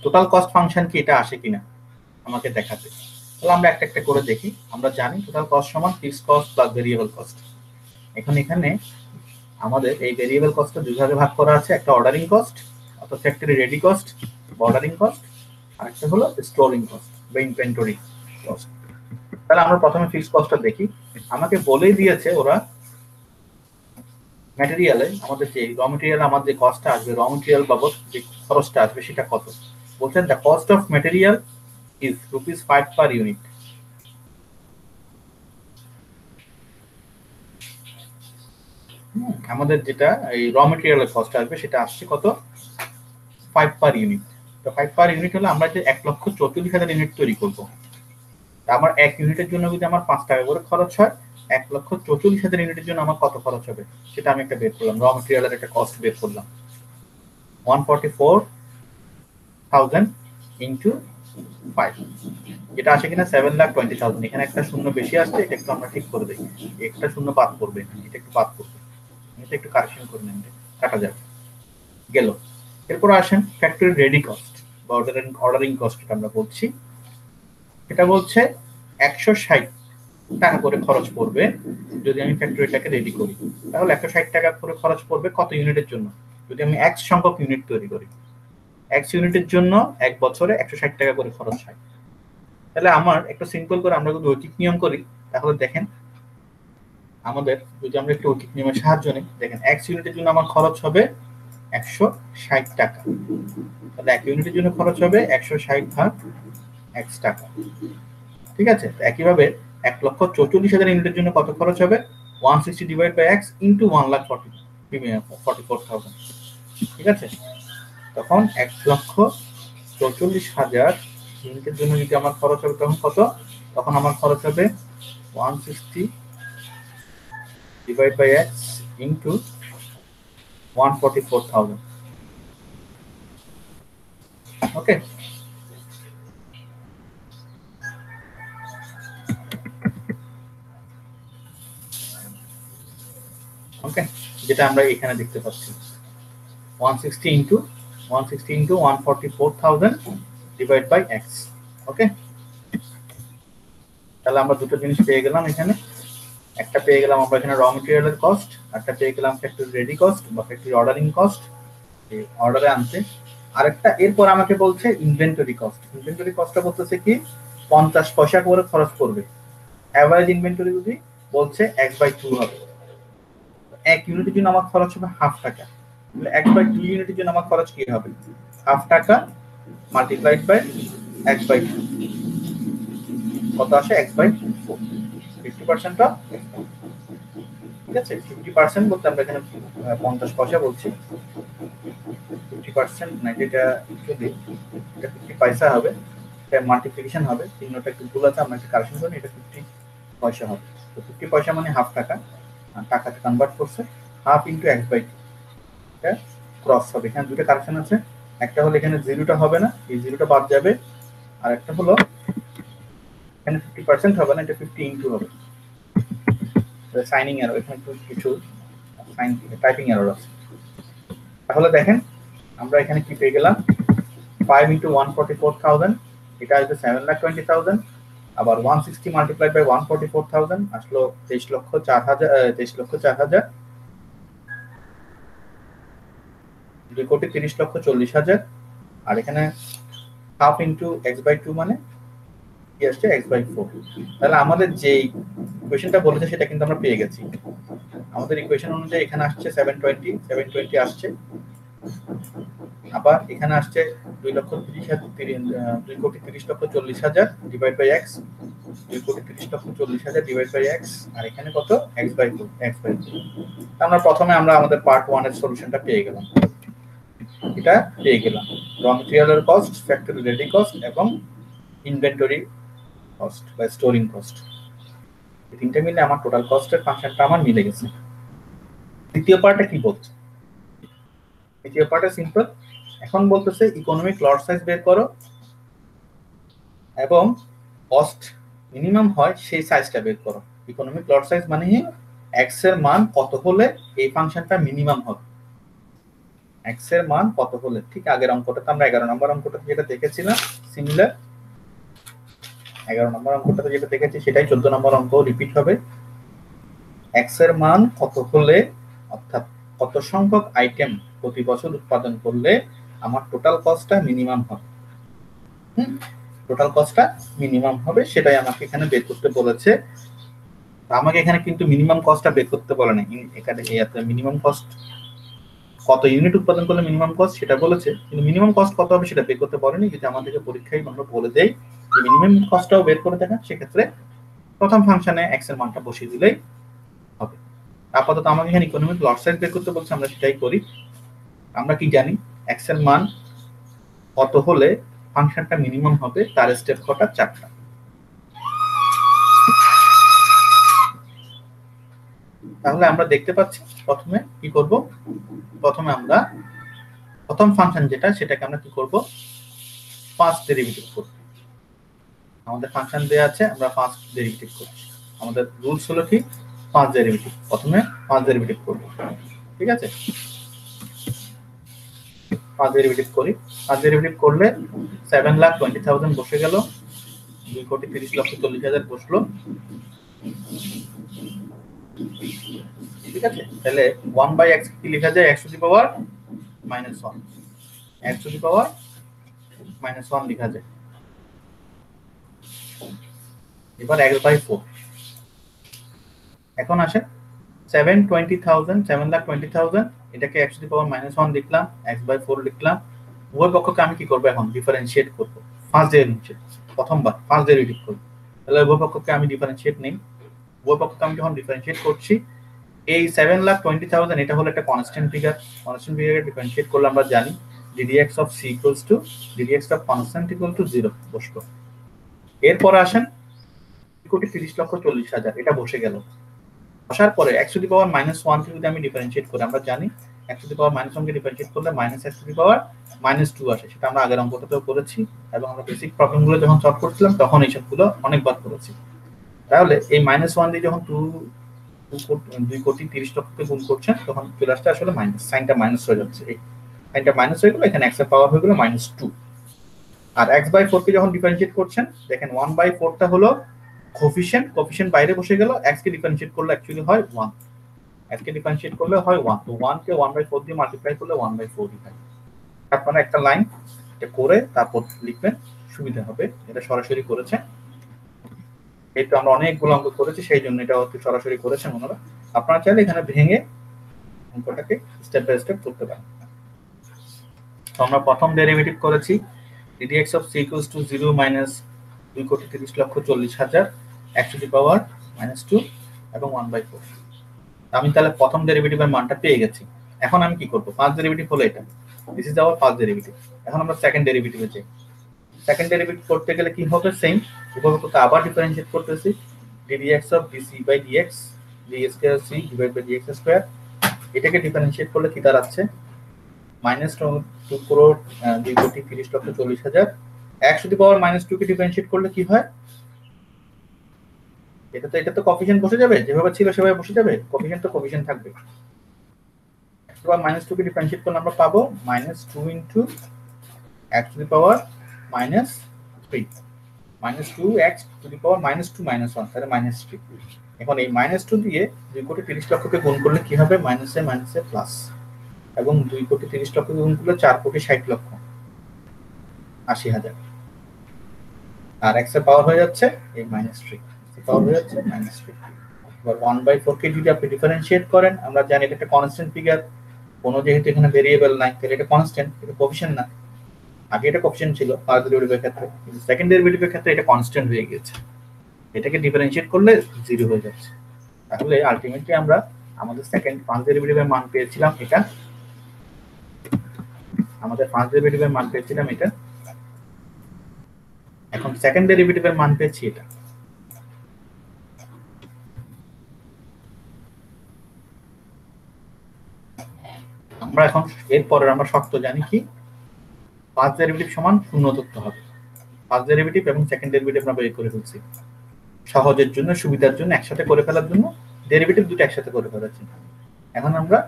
Speaker 1: টোটাল কস্ট ফাংশন কি এটা আসে কিনা আমাকে দেখাতে। তাহলে আমরা একটা একটা করে দেখি। আমরা জানি টোটাল কস্ট সমান fixed cost plus variable cost. এখানে আমাদের এই ভেরিয়েবল কস্টটা দুই ভাগে ভাগ করা আছে, একটা অর্ডারিং কস্ট অর্থাৎ ফ্যাক্টরি রেডি কস্ট বা অর্ডারিং কস্ট, আর একটা হলো স্টোরিং কস্ট বা ইনভেন্টরি কস্ট। তাহলে আমরা প্রথমে ফিক্সড কস্টটা দেখি। আমাকে বলেই দিয়েছে ওরা ম্যাটেরিয়ালে আমাদের যে র ম্যাটেরিয়াল আমাদের যে কস্টটা আসবে, র ম্যাটেরিয়াল বাবদ যে খরচটা আসবে সেটা কত। বলছেন the cost of material is rupees 5 per unit. আমাদের যেটা এই র ম্যাটেরিয়ালের কস্ট আসবে সেটা আসছে কত 5 পার ইউনিট। তো 5 পার ইউনিট হলে আমরা যে 1,44,000 ইউনিট তৈরি করব, আমার এক ইউনিটের জন্য যদি আমার 5 টাকা করে খরচ হয়, 1,44,000 ইউনিটের জন্য আমার কত খরচ হবে সেটা আমি একটা বের করলাম, র ম্যাটেরিয়ালের একটা কস্ট বের করলাম। 144,000 ইনটু 5, এটা আসে কিনা 7,20,000। এখানে একটা শূন্য বেশি আসছে, এটা একটু আমরা ঠিক করে দিই। একটা শূন্য বাদ করবে, এটা একটু বাদ করবে, এটা একটু কারেকশন করে নেন, কাটা যাবে গেল। এরপর আসেন ফ্যাক্টরি রেডি কস্ট বা অর্ডারিং কস্ট আমরা বলছি। এটা বলছে 160 টাকা করে খরচ পড়বে যদি আমি ফ্যাক্টরিটাকে রেডি করি। তাহলে 160 টাকা করে খরচ পড়বে কত ইউনিটের জন্য? যদি আমি এক সংখ্যক ইউনিট তৈরি করি, এক ইউনিটের জন্য এক বছরে 160 টাকা করে খরচ হয়। তাহলে আমার একটু সিম্পল করে আমরা যদি ঐকিক নিয়ম করি, তাহলে দেখেন আমাদের যদি আমরা একটু ঐকিক নিয়মের সাহায্য নিই, দেখেন এক ইউনিটের জন্য আমার খরচ হবে 160 টাকা। তাহলে এক ইউনিটের জন্য খরচ হবে 160 ভাগ x টাকা, ঠিক আছে। একইভাবে 1,44,000 ইউনিটের জন্য কত খরচ হবে? 160 ডিভাইড বাই x ইনটু 1,44,000, ঠিক আছে। তখন 1,44,000 ইউনিটের জন্য যদি আমার খরচ হবে তখন কত? তখন আমার খরচ হবে 160 ডিভাইড বাই x ইনটু 144,000। ওকে, ওকে, যেটা আমরা এখানে দেখতে পাচ্ছি 160 ইনটু 144,000 ডিভাইড বাই x। ওকে, তাহলে আমরা দুটো জিনিস পেয়ে গেলাম এখানে। একটা পেয়ে গেলাম আমরা এখানে র ম্যাটেরিয়ালের কস্ট, একটা পেয়ে গেলাম ফ্যাক্টরি রেডি কস্ট বা ফ্যাক্টরি অর্ডারিং কস্ট, এই অর্ডারে আনতে। আরেকটা এরপর আমাকে বলছে ইনভেন্টরি কস্ট। ইনভেন্টরি কস্টটা বলতেছে কি 50 পয়সা করে খরচ করবে। অ্যাভারেজ ইনভেন্টরি যদি বলছে 1/2 হবে, এক ইউনিটের জন্য আমার খরচ হবে হাফ টাকা। তাহলে 1/2 ইউনিটের জন্য আমার খরচ কি হবে? হাফ টাকা মাল্টিপ্লাইড বাই 1/2, কত আসে? 1/4, 50% অফ, ঠিক আছে। 50% বলতে আমরা এখানে 50 পয়সা বলছি, 50% না, এটা অ্যাকচুয়ালি এটা 50 পয়সা হবে, এটা মাল্টিপ্লিকেশন হবে, চিহ্নটা একটু ভুল আছে, আমরা একটা কারেকশন করি, এটা 50 পয়সা হবে। তো 50 পয়সা মানে হাফ টাকা, আর টাকাটা কনভার্ট করছে হাফ ইনটু 1/2, এটা ক্রস হবে। এখানে দুটো কারেকশন আছে, একটা হলো এখানে জিরোটা হবে না, এই জিরোটা বাদ যাবে, আর একটা হলো এখানে 50% হবে না, এটা 50 ইনটু হবে। সাইনিং এরর, এখানে কিছু সাইন টাইপিং এরর আছে। তাহলে দেখেন আমরা এখানে কি পেয়ে গেলাম, 5 ইনটু 144,000, এটা আসবে 7,20,000। আবার 160 মাল্টিপ্লাইড বাই 144,000 আসলো 23,04,000, 2,30,40,000 আর এখানে হাফ ইন্টু x/2 মানে কি আসছে x/4। তাহলে আমাদের যে ইকুয়েশনটা বলেছে সেটা কিন্তু আমরা পেয়ে গেছি। আমাদের ইকুয়েশন অনুযায়ী এখানে আসছে 720 আসছে, আবার এখানে আসছে 2,30,40,000 divide by x, 2,30,40,000 divide by x, আর এখানে কত x/4। আমরা প্রথমে আমাদের পার্ট 1 এর সলিউশনটা পেয়ে গেলাম। এটা পেয়ে গেলাম র ম্যাটেরিয়ালের কস্ট, ফ্যাক্টরি রেডি কস্ট এবং ইনভেন্টরি কস্ট বা স্টোরিং কস্ট। এই তিনটা মিলে আমার টোটাল কস্টের ফাংশনটা আমার মিলে গেছে। দ্বিতীয় পার্টে কি বলছে? দ্বিতীয় পার্টে সিম্পল, এখন বলতেছে ইকোনমিক লট সাইজ বের করো এবং কস্ট মিনিমাম হয় সেই সাইজটা বের করো। ইকোনমিক লট সাইজ মানে x এর মান কত হলে এই ফাংশনটা মিনিমাম হবে। x এর মান কত হলে, ঠিক আগের অঙ্কটাতে আমরা 11 নম্বর অঙ্কটাতে যেটা দেখেছিলাম সিমিলার, 11 নম্বর অঙ্কটাতে যেটা দেখেছি সেটাই 14 নম্বর অঙ্ক রিপিট হবে। x এর মান কত হলে, অর্থাৎ কত সংখ্যক আইটেম প্রতি বছর উৎপাদন করলে আমার টোটাল কস্টটা মিনিমাম হবে। টোটাল কস্টটা মিনিমাম হবে সেটাই আমাকে এখানে বের করতে বলেছে। আমাকে এখানে কিন্তু মিনিমাম কস্টটা বের করতে বলে না, এখানে মিনিমাম কস্ট কত ইউনিট উৎপাদন করলে মিনিমাম কস্ট সেটা বলেছে, কিন্তু মিনিমাম কস্ট কত হবে সেটা বের করতে বলেনি। যদি আমাদেরকে পরীক্ষায় আমরা বলে দেই যে মিনিমাম কস্টটাও বের করে দেখা, সেক্ষেত্রে প্রথম ফাংশনে x এর মানটা বসিয়ে দিলেই হবে। আপাতত আমাকে এখানে ইকোনমিক লট সাইজ বের করতে বলছে, আমরা সেটাই করি। আমরা কি জানি x এর মান কত হলে ফাংশনটা মিনিমাম হবে, তার স্টেপ কটা 4টা। তাহলে আমরা দেখতে পাচ্ছি প্রথমে কি করব, প্রথমে আমরা প্রথম ফাংশন যেটা সেটাকে আমরা কি করব, ফার্স্ট ডেরিভেটিভ করব। আমাদের ফাংশন দেয়া আছে, আমরা ফার্স্ট ডেরিভেটিভ করব। আমাদের রুলস হলো কি ফার্স্ট ডেরিভেটিভ, প্রথমে ফার্স্ট ডেরিভেটিভ করব। ঠিক আছে, ফার্স্ট ডেরিভেটিভ করি। ফার্স্ট ডেরিভেটিভ করলে 7,20,000 বসে গেল, 2,30,40,000 বসলো। ঠিক আছে, তাহলে 1/x কি লেখা যায়, x to the power -1, x to the power -1 লেখা যায়। এবার x/4। এখন আসে 7,20,000 এটাকে x টু দি পাওয়ার -1 লিখলাম, x/4 লিখলাম। উভয় পক্ষকে আমি কি করব, এখন ডিফারেন্সিয়েট করব। ফার্স্ট ডেরিভেটিভ, প্রথমবার ফার্স্ট ডেরিভেটিভ করব। তাহলে উভয় পক্ষকে আমি ডিফারেন্সিয়েট নেই। উভয় পক্ষকে আমি যখন ডিফারেন্সিয়েট করছি, এই 7,20,000 এটা হলো একটা কনস্ট্যান্ট ফিগার। কনস্ট্যান্ট ফিগারকে ডিফারেন্সিয়েট করলে আমরা জানি ddx of c equals to ddx of constant equal to 0 বসলো। এরপর আসেন 2,30,40,000 এটা বসে গেল। বসার পরে x টু দি পাওয়ার -1 কে যদি আমি ডিফারেন্সিয়েট করি, আমরা জানি x to the power -1 K differentiate করলে -x টু দি পাওয়ার -2 আসে। সেটা আমরা আগের অঙ্কটাতেও করেছি এবং আমরা বেসিক প্রবলেমগুলো যখন সলভ করছিলাম তখন এই সবগুলো অনেকবার করেছি। তাহলে এই -1 দিয়ে যখন 2,30,00,000 গুণ করছেন তখন চলে আসছে আসলে মাইনাস, সাইনটা মাইনাস হয়ে যাচ্ছে। এই সাইনটা মাইনাস হয়ে গেল, এখানে x এর পাওয়ার হয়ে গেল -2। আর x/4 কে যখন ডিফারেন্সিয়েট করছেন, দেখেন 1/4 টা হলো কোফিশিয়েন্ট, কোফিশিয়েন্ট বাইরে বসে গেল, x কে ডিফারেন্সিয়েট করলে অ্যাকচুয়ালি হয় 1, x কে ডিফারেন্সিয়েট করলে হয় 1, তো 1 কে 1/4 দিয়ে মাল্টিপ্লাই করলে 1/4 ই হয়। আপনারা একটা লাইন এটা করে তারপর লিখবেন, সুবিধা হবে। এটা সরাসরি করেছে, এটা আমরা অনেকগুলো অঙ্ক করেছি সেই জন্য এটা হচ্ছে সরাসরি করেছেন ওনারা। আপনারা চাইলে এখানে ভেঙে অঙ্কটাকে স্টেপ বাই স্টেপ করতে পারেন। তো আমরা প্রথম ডেরিভেটিভ করেছি ddx of c equals to 0 minus 2,30,40,000 x to the power -2 এবং 1/4। আমি তাহলে প্রথম ডেরিভেটিভের মানটা পেয়ে গেছি। এখন আমি কি করব, ফার্স্ট ডেরিভেটিভ হলো এটা, this is our first derivative. এখন আমরা সেকেন্ড ডেরিভেটিভে যাই। সেকেন্ড ডেরিভেটিভ করতে গেলে কি হবে, সেম উপপাদ্যকে আবার ডিফারেন্সিয়েট করতেছি, ddx of dc by dx d square c divided by dx square। এটাকে ডিফারেন্সিয়েট করলে কি দাঁড়াচ্ছে, -2,30,40,000 x টু দি পাওয়ার -2 কে ডিফারেন্সিয়েট করলে কি হয়, এটা তো কোফিশিয়েন্ট বসে যাবে, যেভাবে ছিল সেভাবে বসে যাবে, কোফিশিয়েন্ট তো কোফিশিয়েন্ট থাকবে। x টু দি পাওয়ার -2 কে ডিফারেন্সিয়েট করলে আমরা পাবো -2 into x to the power -3, -2x to the power -2 -1 তাহলে -3। এখন এই -2 দিয়ে 2,30,00,000 কে গুণ করলে কি হবে, মাইনাসে মাইনাসে প্লাস, এবং 2,30,00,000 গুণ করলে 4,60,80,000, আর x এর পাওয়ার হয়ে যাচ্ছে এই -3, পাওয়ার হয়ে যাচ্ছে -3। এবার 1/4 কে যদি আপনি ডিফারেন্সিয়েট করেন, আমরা জানি এটা একটা কনস্ট্যান্ট ফিগার, কোনো যেহেতু এখানে ভেরিয়েবল নাই, তাহলে এটা কনস্ট্যান্ট, এটা কোএফিশিয়েন্ট না। আগে এটা কোএফিশিয়েন্ট ছিল ফার্স্ট ডেরিভেটিভের ক্ষেত্রে, কিন্তু সেকেন্ড ডেরিভেটিভের ক্ষেত্রে এটা কনস্ট্যান্ট হয়ে গেছে, এটাকে ডিফারেন্সিয়েট করলে 0 হয়ে যাচ্ছে। তাহলে আলটিমেটলি আমরা আমাদের ফার্স্ট ডেরিভেটিভের মান পেয়েছিলাম এটা, এখন সেকেন্ড ডেরিভেটিভের মান পেয়েছি এটা। আমরা এখন এরপরে আমরা শর্ত জানি কি, ফার্স্ট ডেরিভেটিভ সমান 0 ধরতে হবে। ফার্স্ট ডেরিভেটিভ এবং সেকেন্ড ডেরিভেটিভ আমরা বের করে ফেলছি সহজের জন্য, সুবিধার জন্য, একসাথে করে ফেলার জন্য, ডেরিভেটিভ দুটো একসাথে করে ফেলার জন্য। এখন আমরা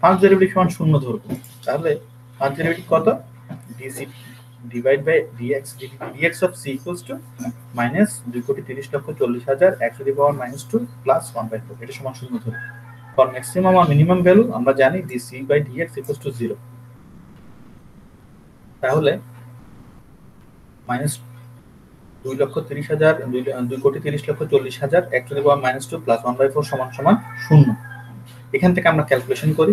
Speaker 1: ফার্স্ট ডেরিভেটিভ সমান 0 ধরব। তাহলে ফার্স্ট ডেরিভেটিভ কত, dc divide by dx, dx of c equals to -2,30,40,000 x to the power -2 plus 1/4, এটা সমান 0 ধরব। ফর ম্যাক্সিমাম আর মিনিমাম ভ্যালু আমরা জানি dc by dx equals to 0। তাহলে -2,30,000 2,30,40,000 x to the power -2 plus 1/4 সমান 0। এখান থেকে আমরা ক্যালকুলেশন করি,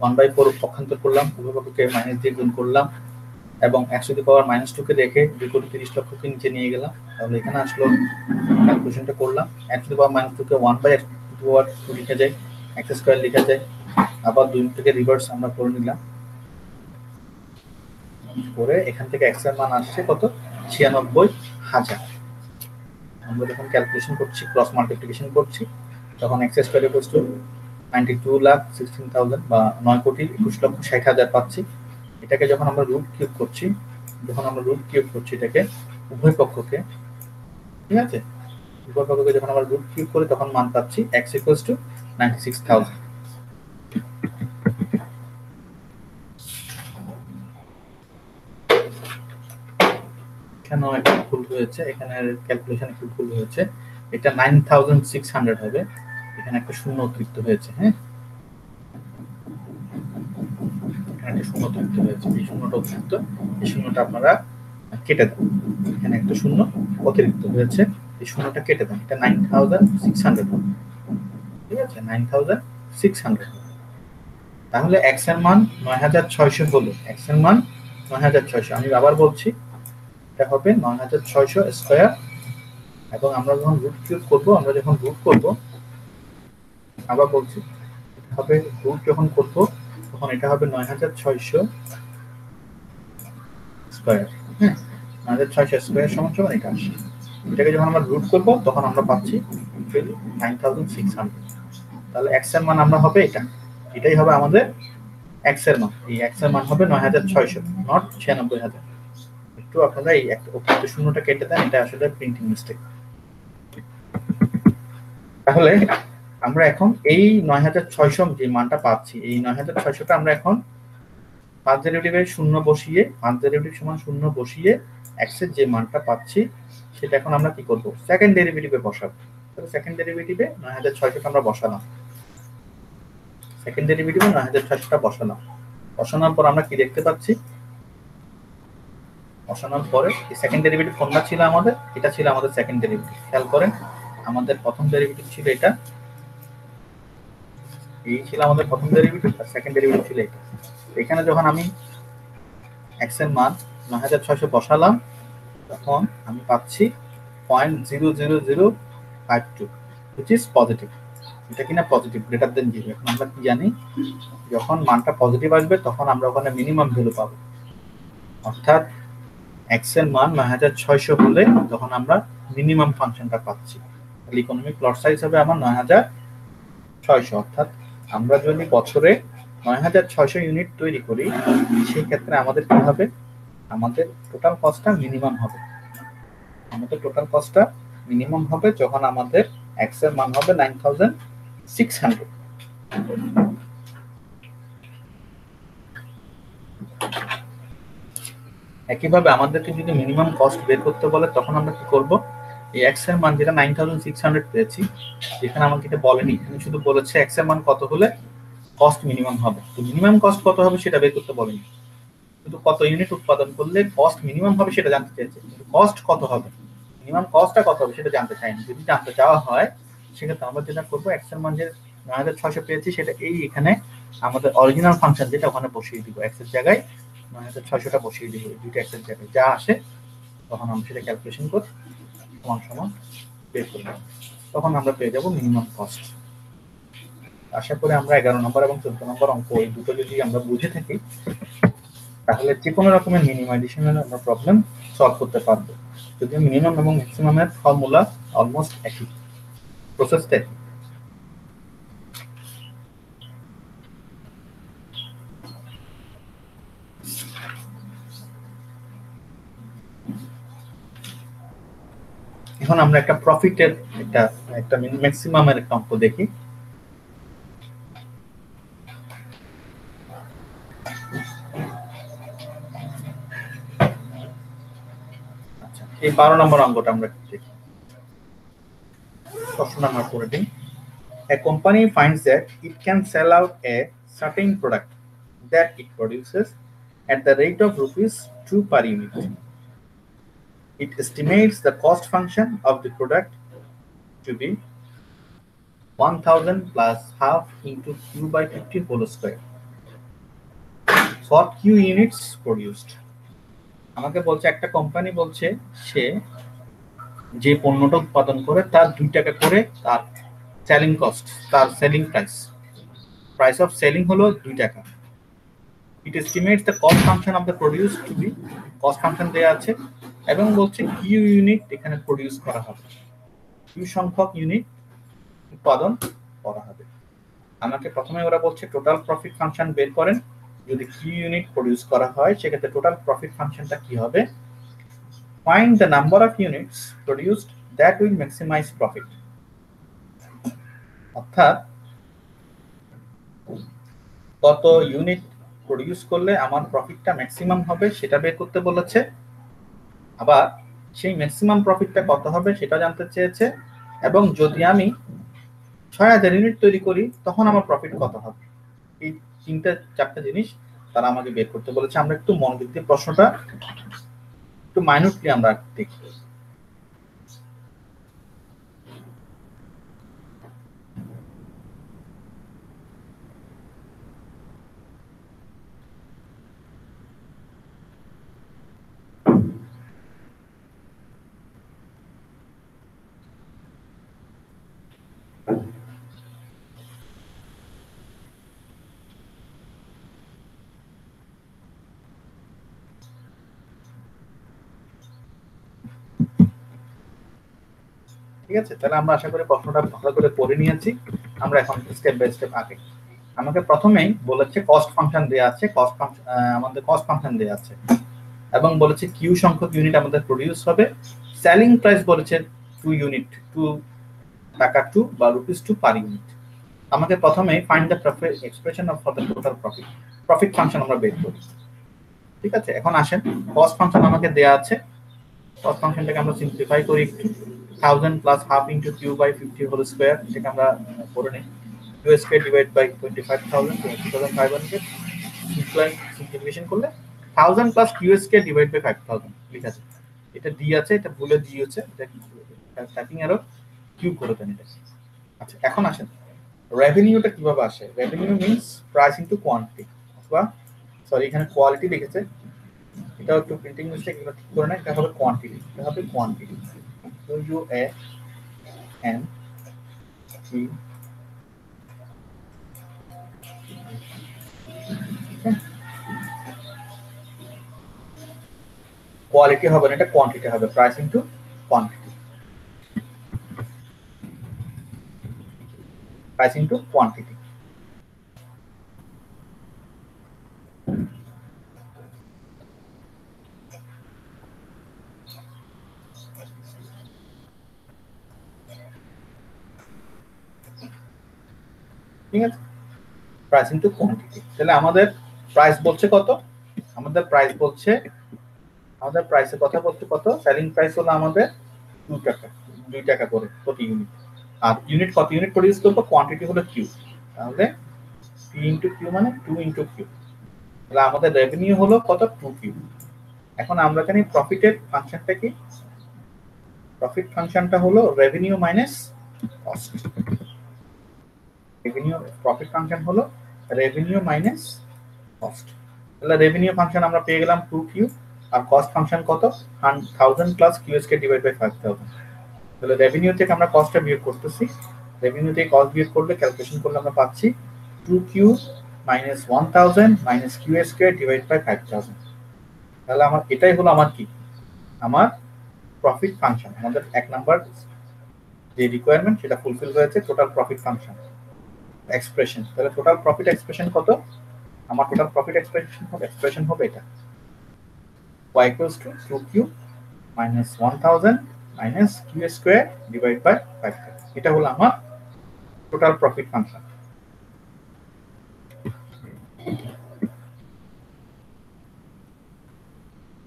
Speaker 1: 1/4 পক্ষান্তর করলাম, উভয় পক্ষকে মাইনাস দিয়ে গুণ করলাম, এবং x টু দি পাওয়ার -2 কে রেখে 2,30,00,000 কে নিচে নিয়ে গেলাম। তাহলে এখানে আসলো, ক্যালকুলেশনটা করলাম, x টু দি পাওয়ার -2 কে 1/x টু দি পাওয়ার 2 লিখা যায়, x স্কয়ার লিখা যায়, আবার 2 থেকে রিভার্স আমরা করে নিলাম, করে এখান থেকে x এর মান আসছে কত, 96,000। আমরা যখন ক্যালকুলেশন করছি, ক্রস মাল্টিপ্লিকেশন করছি, তখন x স্কয়ার ইকুয়ালস টু 92,16,000 বা 9,21,60,000 পাচ্ছি। এটাকে যখন আমরা রুট কিউব করছি, এটাকে উভয় পক্ষকে, ঠিক আছে, উভয় পক্ষকে যখন আমরা রুট কিউব করি তখন মান পাচ্ছি x ইকুয়ালস টু 96,000। এখানেও একটা ভুল হয়েছে, এখানে ক্যালকুলেশন একটু ভুল হয়েছে, এটা 9,600 হবে, এখানে একটা শূন্য অতিরিক্ত হয়েছে। হ্যাঁ, এখানে একটা শূন্য অতিরিক্ত হয়েছে, এই শূন্যটা অতিরিক্ত, এই শূন্যটা আপনারা কেটে দেন, এখানে একটা শূন্য অতিরিক্ত হয়েছে, এই শূন্যটা কেটে দেন, এটা 9,600 হবে, ঠিক আছে, 9,600। তাহলে x এর মান 9,600 হলো, x এর মান 9,600, আমি আবার বলছি এটা হবে 9,600 স্কয়ার, এবং আমরা যখন রুট কিউব করব, আবার বলছি হবে রুট যখন করব তখন এটা হবে 9,600 স্কয়ার। হ্যাঁ, 9,600 স্কয়ার সমান সমান এটা আসে, এটাকে যখন আমরা রুট করব তখন আমরা পাচ্ছি 9,600। তাহলে x এর মান আমরা হবে এটাই হবে আমাদের x এর মান, এই x এর মান হবে 9,600, নট 96,000। একটু আপনারা এই একটা শূন্যটা কেটে দেন, এটা আসলে প্রিন্টিং মিস্টেক। তাহলে আমরা এখন এই 9,600 যে মানটা পাচ্ছি, এই 9,600টা আমরা এখন ফার্স্ট ডেরিভেটিভে শূন্য বসিয়ে, ফার্স্ট ডেরিভেটিভ সমান শূন্য বসিয়ে x এর যে মানটা পাচ্ছি সেটা এখন আমরা কি করব, সেকেন্ড ডেরিভেটিভে বসাবো। তাহলে সেকেন্ড ডেরিভেটিভে 9,600টা আমরা বসালাম, সেকেন্ড ডেরিভেটিভে 9,600টা বসানোর পর আমরা কি দেখতে পাচ্ছি, বসানোর পরে এই সেকেন্ড ডেরিভেটিভ কোনটা ছিল আমাদের, এটা ছিল আমাদের সেকেন্ড ডেরিভেটিভ। খেয়াল করেন, আমাদের প্রথম ডেরিভেটিভ ছিল এটা, এই ছিল আমাদের প্রথম ডেরিভেটিভ, আর সেকেন্ড ডেরিভেটিভ ছিল এটা। এখানে যখন আমি x এর মান 9,600 বসালাম, তখন আমি পাচ্ছি 0.00052, which is পজিটিভ। এটা কিনা পজিটিভ, গ্রেটার দেন 0। এখন আমরা কি জানি, যখন মানটা পজিটিভ আসবে তখন আমরা ওখানে মিনিমাম ভ্যালু পাবো, অর্থাৎ x এর মান 9,600 হলে তখন আমরা মিনিমাম ফাংশনটা পাচ্ছি। তাহলে ইকোনমিক লট সাইজ হবে আমার 9,600, অর্থাৎ আমরা যদি বছরে 9,600 ইউনিট তৈরি করি, সেই ক্ষেত্রে আমাদের কি হবে, আমাদের টোটাল কস্টটা মিনিমাম হবে, যখন আমাদের x এর মান হবে 9,600। একইভাবে আমাদেরকে যদি মিনিমাম কস্ট বের করতে বলে তখন আমরা কি করব, এই x এর মান যেটা 9,600 পেয়েছি, যেখানে আমাকে এটা বলেনি, এখানে শুধু বলেছে x এর মান কত হলে কস্ট মিনিমাম হবে। তো মিনিমাম কস্ট কত হবে সেটা বের করতে বলেনি, কিন্তু কত ইউনিট উৎপাদন করলে কস্ট মিনিমাম হবে সেটা জানতে চেয়েছে। কস্ট কত হবে, মিনিমাম কস্টটা কত হবে সেটা জানতে চাইনি। যদি জানতে চাওয়া হয় সেক্ষেত্রে আমরা যেটা করবো, এক্স এর মান যে 9600 পেয়েছি সেটা এই এখানে আমাদের অরিজিনাল ফাংশন যেটা ওখানে বসিয়ে দিব, এক্স এর জায়গায় 9600টা বসিয়ে দিব, দুইটা এক্স এর জায়গায় যা আসে তখন আমরা সেটা ক্যালকুলেশন করে সমান সমান বের করব, তখন আমরা পেয়ে যাব মিনিমাম কস্ট। আশা করি আমরা 11 নম্বর এবং 14 নম্বর অঙ্ক এই দুটো যদি আমরা বুঝে থাকি তাহলে যে কোনো রকমের মিনিমাইজেশনের আমরা প্রবলেম সলভ করতে পারবো। যদিও মিনিমাম এবং ম্যাক্সিমামের ফর্মুলা অলমোস্ট একই, প্রসেসটা একই। এখন আমরা একটা প্রফিটের একটা একটা ম্যাক্সিমামের একটা অঙ্ক দেখি। আচ্ছা, এই 12 নম্বর অঙ্কটা আমরা দেখি। প্রশ্ন number 14, a company finds that it can sell out a certain product that it produces at the rate of ₹2 per unit. It estimates the cost function of the product to be 1000 plus half into Q by 50 whole square for Q units produced. আমাকে বলছে একটা company বলছে সে যে পণ্যটা উৎপাদন করে তার 2 টাকা করে তার সেলিং কস্ট, তার সেলিং প্রাইস অফ সেলিং হলো 2 টাকা। It estimates the cost function of the produce to be, cost function দেয়া আছে এবং বলছে কিউ ইউনিট এখানে প্রডিউস করা হবে, কিউ সংখ্যক ইউনিট উৎপাদন করা হবে। আমাকে প্রথমে ওরা বলছে টোটাল প্রফিট ফাংশন বের করেন, যদি কিউ ইউনিট প্রডিউস করা হয় সেক্ষেত্রে টোটাল প্রফিট ফাংশনটা কি হবে, find the number of units produced that will maximise profit. অর্থাৎ কত ইউনিট প্রডিউস করলে আমার প্রফিটটা ম্যাক্সিমাম হবে সেটা বের করতে বলেছে, আবার সেই ম্যাক্সিমাম প্রফিটটা কত হবে সেটা জানতে চেয়েছে, এবং যদি আমি 6000 ইউনিট তৈরি করি তখন আমার প্রফিট কত হবে। এই চারটা জিনিস তারা আমাকে বের করতে বলেছে। আমরা একটু মনোযোগ দিয়ে প্রশ্নটা একটু মাইনুটলি আমরা দেখি। ঠিক আছে, তাহলে আমরা আশা করি প্রশ্নটা ভালো করে পড়ে নিয়েছি। আমরা এখন স্টেপ বাই স্টেপ আগে। আমাকে প্রথমেই বলেছে কস্ট ফাংশন দেয়া আছে, কস্ট ফাংশন আমাদের কস্ট ফাংশন দেয়া আছে এবং বলেছে কিউ সংখ্যক ইউনিট আমাদের প্রডিউস হবে, সেলিং প্রাইস বলেছে 2 ইউনিট, 2 টাকা 2 বা ₹2 পার ইউনিট। আমাকে প্রথমে find the profit expression of for the total profit, profit function আমরা বের করি। ঠিক আছে, এখন আসেন কস্ট ফাংশন আমাকে দেয়া আছে, কস্ট ফাংশনটাকে আমরা সিম্পলিফাই করি একটু। 1000 plus half into Q by 50 whole square, সেটা আমরা করে নেই। Q square divide by 25000, 20500 simplification করলে 1000 plus Q square divide by 5000 লেখা আছে। এটা ডি আছে, এটা ভুলে ডি হচ্ছে, এটা টাইপিং এরর, কিউ করে দেন এটা। আচ্ছা, এখন আসেন রেভিনিউটা কিভাবে আসে। Revenue means price into quantity, অথবা সরি এখানে কোয়ালিটি লিখেছে, এটা একটু প্রিন্টিং মিস্টেক, এগুলো ঠিক করে না, এটা হবে কোয়ান্টিটি, এটা হবে quantity. So you a n t quality হবে না, এটা কোয়ান্টিটি হবে, price into quantity, price into quantity. ঠিক আছে, প্রাইস ইনটু কোয়ান্টিটি। তাহলে আমাদের প্রাইস বলছে কত, আমাদের প্রাইস বলছে, আমাদের প্রাইসের কথা বলছে কত, সেলিং প্রাইস হলো আমাদের 2 টাকা, 2 টাকা করে প্রতি ইউনিট। আর ইউনিট কত ইউনিট প্রডিউস করবো, কোয়ান্টিটি হলো কিউ। তাহলে পি ইন্টু কিউ মানে 2 ইন্টু কিউ। তাহলে আমাদের রেভিনিউ হলো কত? 2 কিউ। এখন আমরা জানি প্রফিটের ফাংশনটা কি? প্রফিট ফাংশনটা হলো revenue minus cost. Revenue profit function হলো রেভিনিউ মাইনাস কস্ট। তাহলে রেভিনিউ ফাংশন আমরা পেয়ে গেলাম 2 কিউ, আর কস্ট ফাংশন কত? 1000 plus Q square divide by 5000। তাহলে রেভিনিউ থেকে আমরা কস্টটা বিয়োগ করতেছি। রেভিনিউ থেকে কস্ট বিয়োগ করলে ক্যালকুলেশন করলে আমরা পাচ্ছি 2q minus 1000 minus Q square divide by 5000। তাহলে আমার এটাই হলো আমার কি? আমার প্রফিট ফাংশন। আমাদের এক নাম্বার যে রিকোয়ারমেন্ট সেটা ফুলফিল হয়েছে, টোটাল প্রফিট ফাংশন এক্সপ্রেশন। তাহলে টোটাল প্রফিট এক্সপ্রেশন কত? আমার টোটাল প্রফিট এক্সপ্রেশন হবে এটা y equals to 2q minus 1000 minus q square divided by 5. এটা হলো আমার টোটাল প্রফিট ফাংশন।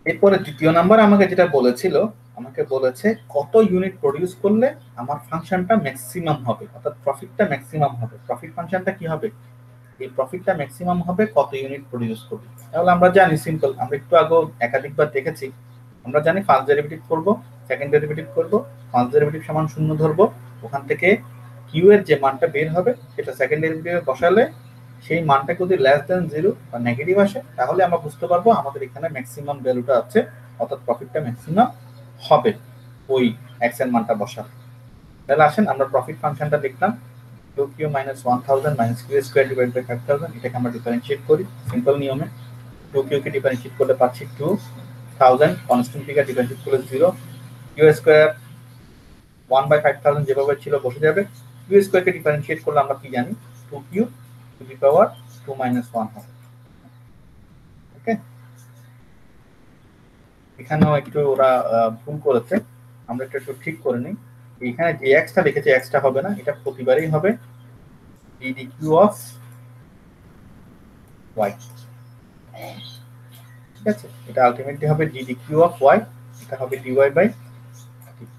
Speaker 1: এরপরে দ্বিতীয় নাম্বার আমাকে যেটা বলেছিল, আমাকে বলেছে কত ইউনিট প্রডিউস করলে আমার ফাংশনটা ম্যাক্সিমাম হবে, অর্থাৎ প্রফিটটা ম্যাক্সিমাম হবে। প্রফিট ফাংশনটা কি হবে? এই প্রফিটটা ম্যাক্সিমাম হবে কত ইউনিট প্রডিউস করবে। তাহলে আমরা জানি সিম্পল, আমরা একটু আগে একাধিকবার দেখেছি। আমরা জানি ফার্স্ট ডেরিভেটিভ করব, সেকেন্ড ডেরিভেটিভ করব, ফার্স্ট ডেরিভেটিভ সমান 0 ধরবো, ওখান থেকে কিউ এর যে মানটা বের হবে সেটা সেকেন্ড ডেরিভেটিভে বসালে সেই মানটা যদি লেস দেন 0 বা নেগেটিভ আসে তাহলে আমরা বুঝতে পারবো আমাদের এখানে ম্যাক্সিমাম ভ্যালুটা আছে, অর্থাৎ প্রফিটটা ম্যাক্সিমাম হবে ওই এক্স এর মানটা বসালে। তাহলে আসেন আমরা প্রফিট ফাংশনটা লিখলাম 2q minus 1000 minus q square divided by 5000। এটাকে আমরা ডিফারেন্সিয়েট করি সিম্পল নিয়মে। 2q কে ডিফারেন্সিয়েট করলে পাচ্ছি 2000, কনস্ট্যান্ট ফিগার ডিফারেন্সিয়েট করলে 0, q স্কয়ার 1 বাই 5000 যেভাবে ছিল বসে যাবে। q স্কয়ার কে ডিফারেন্সিয়েট করলে আমরা কি জানি? 2q two the power 2 minus 1 হবে। ওকে, এখানেও একটু ওরা ভুল করেছে, আমরা একটু ঠিক করে নিই। এখানে যে x টা লিখেছে x টা হবে না, এটা প্রতিবারই হবে ddq অফ y। ঠিক আছে, এটা আলটিমেটলি হবে ddq অফ y, এটা হবে dy বাই dq।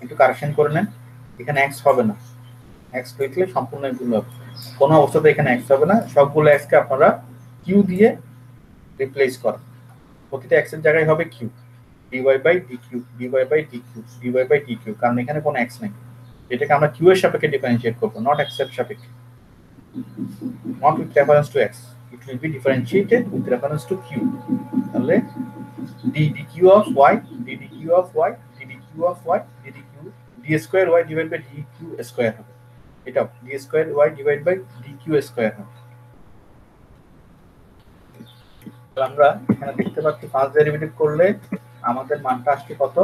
Speaker 1: একটু কারেকশন করে নেন, এখানে x হবে না, x লিখলে সম্পূর্ণ ভুল হবে। কোনো অবস্থাতে এখানে x হবে না, সবগুলো x কে আপনারা q দিয়ে রিপ্লেস করেন। প্রতিটা x এর জায়গায় হবে q, dy by dq, dy by dq, dy by dq, কারণ এখানে কোনো x নেই। এটাকে আমরা q এর সাপেক্ষে ডিফারেন্সিয়েট করব, নট x এর সাপেক্ষে, not with reference to x. It will be differentiated with reference to q. তাহলে ddq of y, ddq of y, ddq of y, ddq, d square y divided by dq square হবে। এটা d square y divided by dq square হবে। আমরা এখানে দেখতে পাচ্ছি first derivative করলে আমাদের মানটা আসছে কত?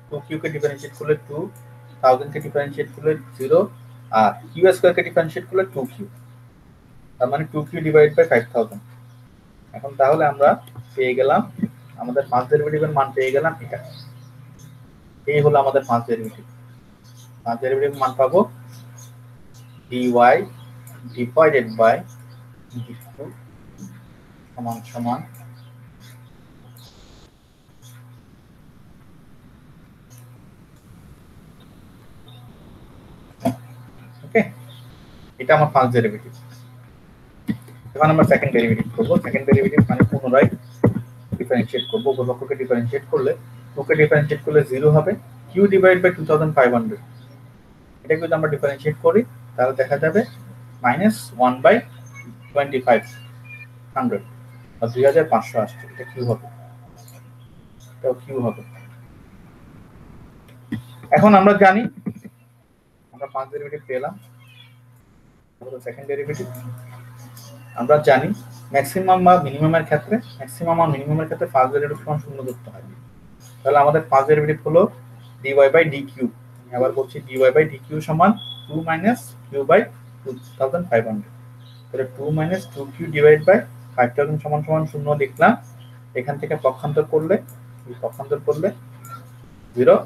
Speaker 1: 2q কে ডিফারেন্সিয়েট করলে 2, 1000 কে ডিফারেন্সিয়েট করলে 0, আর q স্কয়ার কে ডিফারেন্সিয়েট করলে 2q, তার মানে 2q ডিভাইড বাই 5000। এখন তাহলে আমরা পেয়ে গেলাম আমাদের ফার্স্ট ডেরিভেটিভের মান পেয়ে গেলাম এটা। এই হলো আমাদের ফার্স্ট ডেরিভেটিভ। ফার্স্ট ডেরিভেটিভ মান পাবো dy ডিভাইডেড বাই dq সমান সমান ওকে, এটা আমার ফার্স্ট ডেরিভেটিভ। এখন আমরা সেকেন্ড ডেরিভেটিভ করব। সেকেন্ড ডেরিভেটিভ মানে পুনরায় ডিফারেন্সিয়েট করব। উভয়পক্ষকে ডিফারেন্সিয়েট করলে 2 কে ডিফারেন্সিয়েট করলে 0 হবে, q ডিভাইড বাই 2500। এটাকে যদি আমরা ডিফারেন্সিয়েট করি তাহলে দেখা যাবে -1 বাই 2500 বা 2500 আসছে। এটা কি হবে? এটাও কি হবে? এখন আমরা জানি আমরা ফার্স্ট ডেরিভেটিভ পেলাম, তাহলে সেকেন্ড ডেরিভেটিভ আমরা জানি ম্যাক্সিমাম বা মিনিমামের ক্ষেত্রে, ম্যাক্সিমাম আর মিনিমামের ক্ষেত্রে ফার্স্ট ডেরিভেটিভ সমান 0 ধরতে হয়। তাহলে আমাদের ফার্স্ট ডেরিভেটিভ হলো dy বাই dq। আমি আবার বলছি dy বাই dq সমান 2 মাইনাস q বাই 2500। তাহলে 2 মাইনাস 2q ডিভাইড বাই 5000 সমান সমান 0 লিখলাম। এখান থেকে পক্ষান্তর করলে 0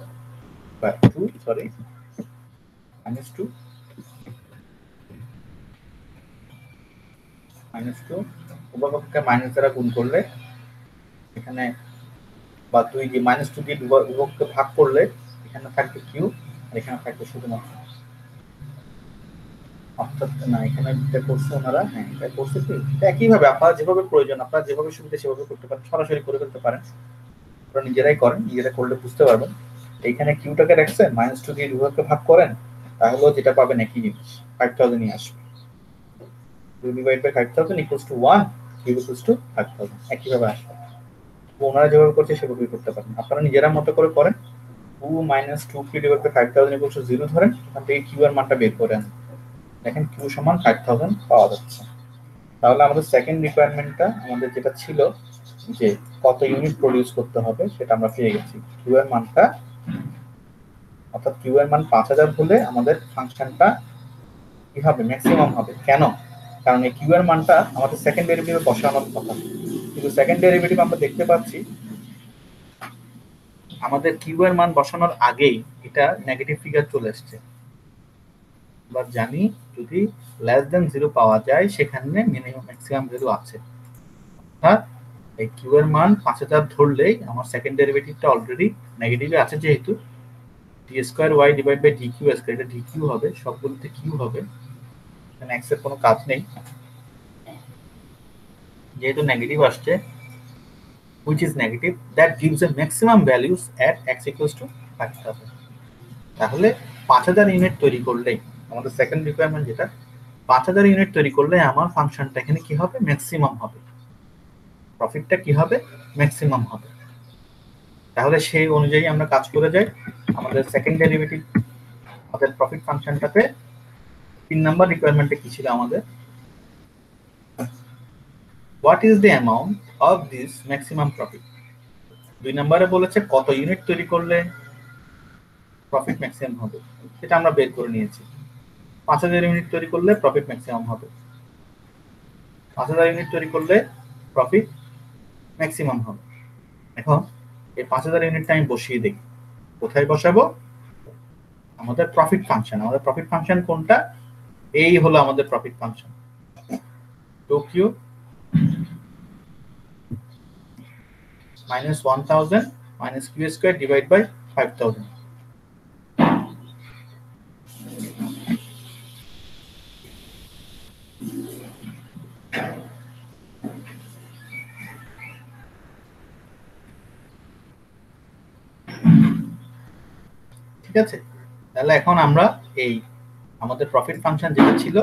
Speaker 1: বাই 2, সরি -2 উভয়পক্ষকে মাইনাস দ্বারা গুণ করলে এখানে বা 2 দিয়ে -2 দিয়ে উভয়পক্ষকে ভাগ করলে এখানে থাকবে q আর এখানে থাকবে শুধুমাত্র অর্থাৎ না, এখানে যেটা করছে ওনারা, হ্যাঁ এটা করছে কি, এটা একইভাবে আপনারা যেভাবে প্রয়োজন, আপনারা যেভাবে সুবিধা সেভাবে করতে পারেন, সরাসরি করে ফেলতে পারেন। আপনারা নিজেরাই করেন, নিজেরা করলে বুঝতে পারবেন। এইখানে কিউটাকে রাখছেন -2 দিয়ে বিভাগকে ভাগ করেন, তাহলেও যেটা পাবেন একই জিনিস, 5000ই আসবে। 2 divide by 5000 equals to 1, Q equals to 5000, একইভাবে আসবে। ওনারা যেভাবে করছে সেভাবেই করতে পারেন, আপনারা নিজেরা মতো করে করেন। 2 - 2 Q divide by 5000 equals to 0 ধরেন, এখান থেকে কিউ এর মানটা বের করেন, দেখেন কিউ সমান 5000 পাওয়া যাচ্ছে। তাহলে আমাদের সেকেন্ড রিকোয়ারমেন্টটা আমাদের যেটা ছিল যে কত ইউনিট প্রডিউস করতে হবে সেটা আমরা পেয়ে গেছি। কিউ এর মানটা, অর্থাৎ কিউ এর মান 5000 হলে আমাদের ফাংশনটা কি হবে, ম্যাক্সিমাম হবে। কেন? কারণ এই কিউ এর মানটা আমাদের সেকেন্ড ডেরিভেটিভে বসানোর কথা, কিন্তু সেকেন্ড ডেরিভেটিভ আমরা দেখতে পাচ্ছি আমাদের কিউ এর মান বসানোর আগেই এটা নেগেটিভ ফিগার চলে আসছে। আমরা জানি যদি লেস দেন 0 পাওয়া যায় সেখানে মিনিমাম ম্যাক্সিমাম ভ্যালু আছে, অর্থাৎ এই কিউ এর মান 5000 ধরলেই আমার সেকেন্ড ডেরিভেটিভটা অলরেডি নেগেটিভে আছে, যেহেতু D square Y divide by D Q square, এটা ডি কিউ হবে, সবগুলোতে কিউ হবে, এখানে এক্স এর কোনো কাজ নেই, যেহেতু নেগেটিভ আসছে, which is negative, that gives a maximum values at x equals to 5000। তাহলে 5000 ইউনিট তৈরি করলেই আমাদের সেকেন্ড রিকোয়ারমেন্ট যেটা, 5000 ইউনিট তৈরি করলে আমার ফাংশনটা এখানে কি হবে, ম্যাক্সিমাম হবে, প্রফিটটা কি হবে, ম্যাক্সিমাম হবে। তাহলে সেই অনুযায়ী আমরা কাজ করে যাই, আমাদের সেকেন্ড ডেরিভেটিভ আমাদের প্রফিট ফাংশনটাতে 3 নাম্বার রিকোয়ারমেন্টে কি ছিল আমাদের, what is the amount of this maximum profit. 2 নম্বরে বলেছে কত ইউনিট তৈরি করলে প্রফিট ম্যাক্সিমাম হবে, সেটা আমরা বের করে নিয়েছি। 5000 ইউনিট তৈরি করলে প্রফিট ম্যাক্সিমাম হবে, 5000 ইউনিট তৈরি করলে প্রফিট ম্যাক্সিমাম হবে। এখন এই 5000 ইউনিটটা আমি বসিয়ে দেখি, কোথায় বসাবো, আমাদের প্রফিট ফাংশন। আমাদের প্রফিট ফাংশন কোনটা, এই হলো আমাদের profit function, 2q minus 1000 minus q square divided by 5000। ঠিক আছে, তাহলে এখন আমরা এই আমাদের প্রফিট ফাংশন যেটা ছিল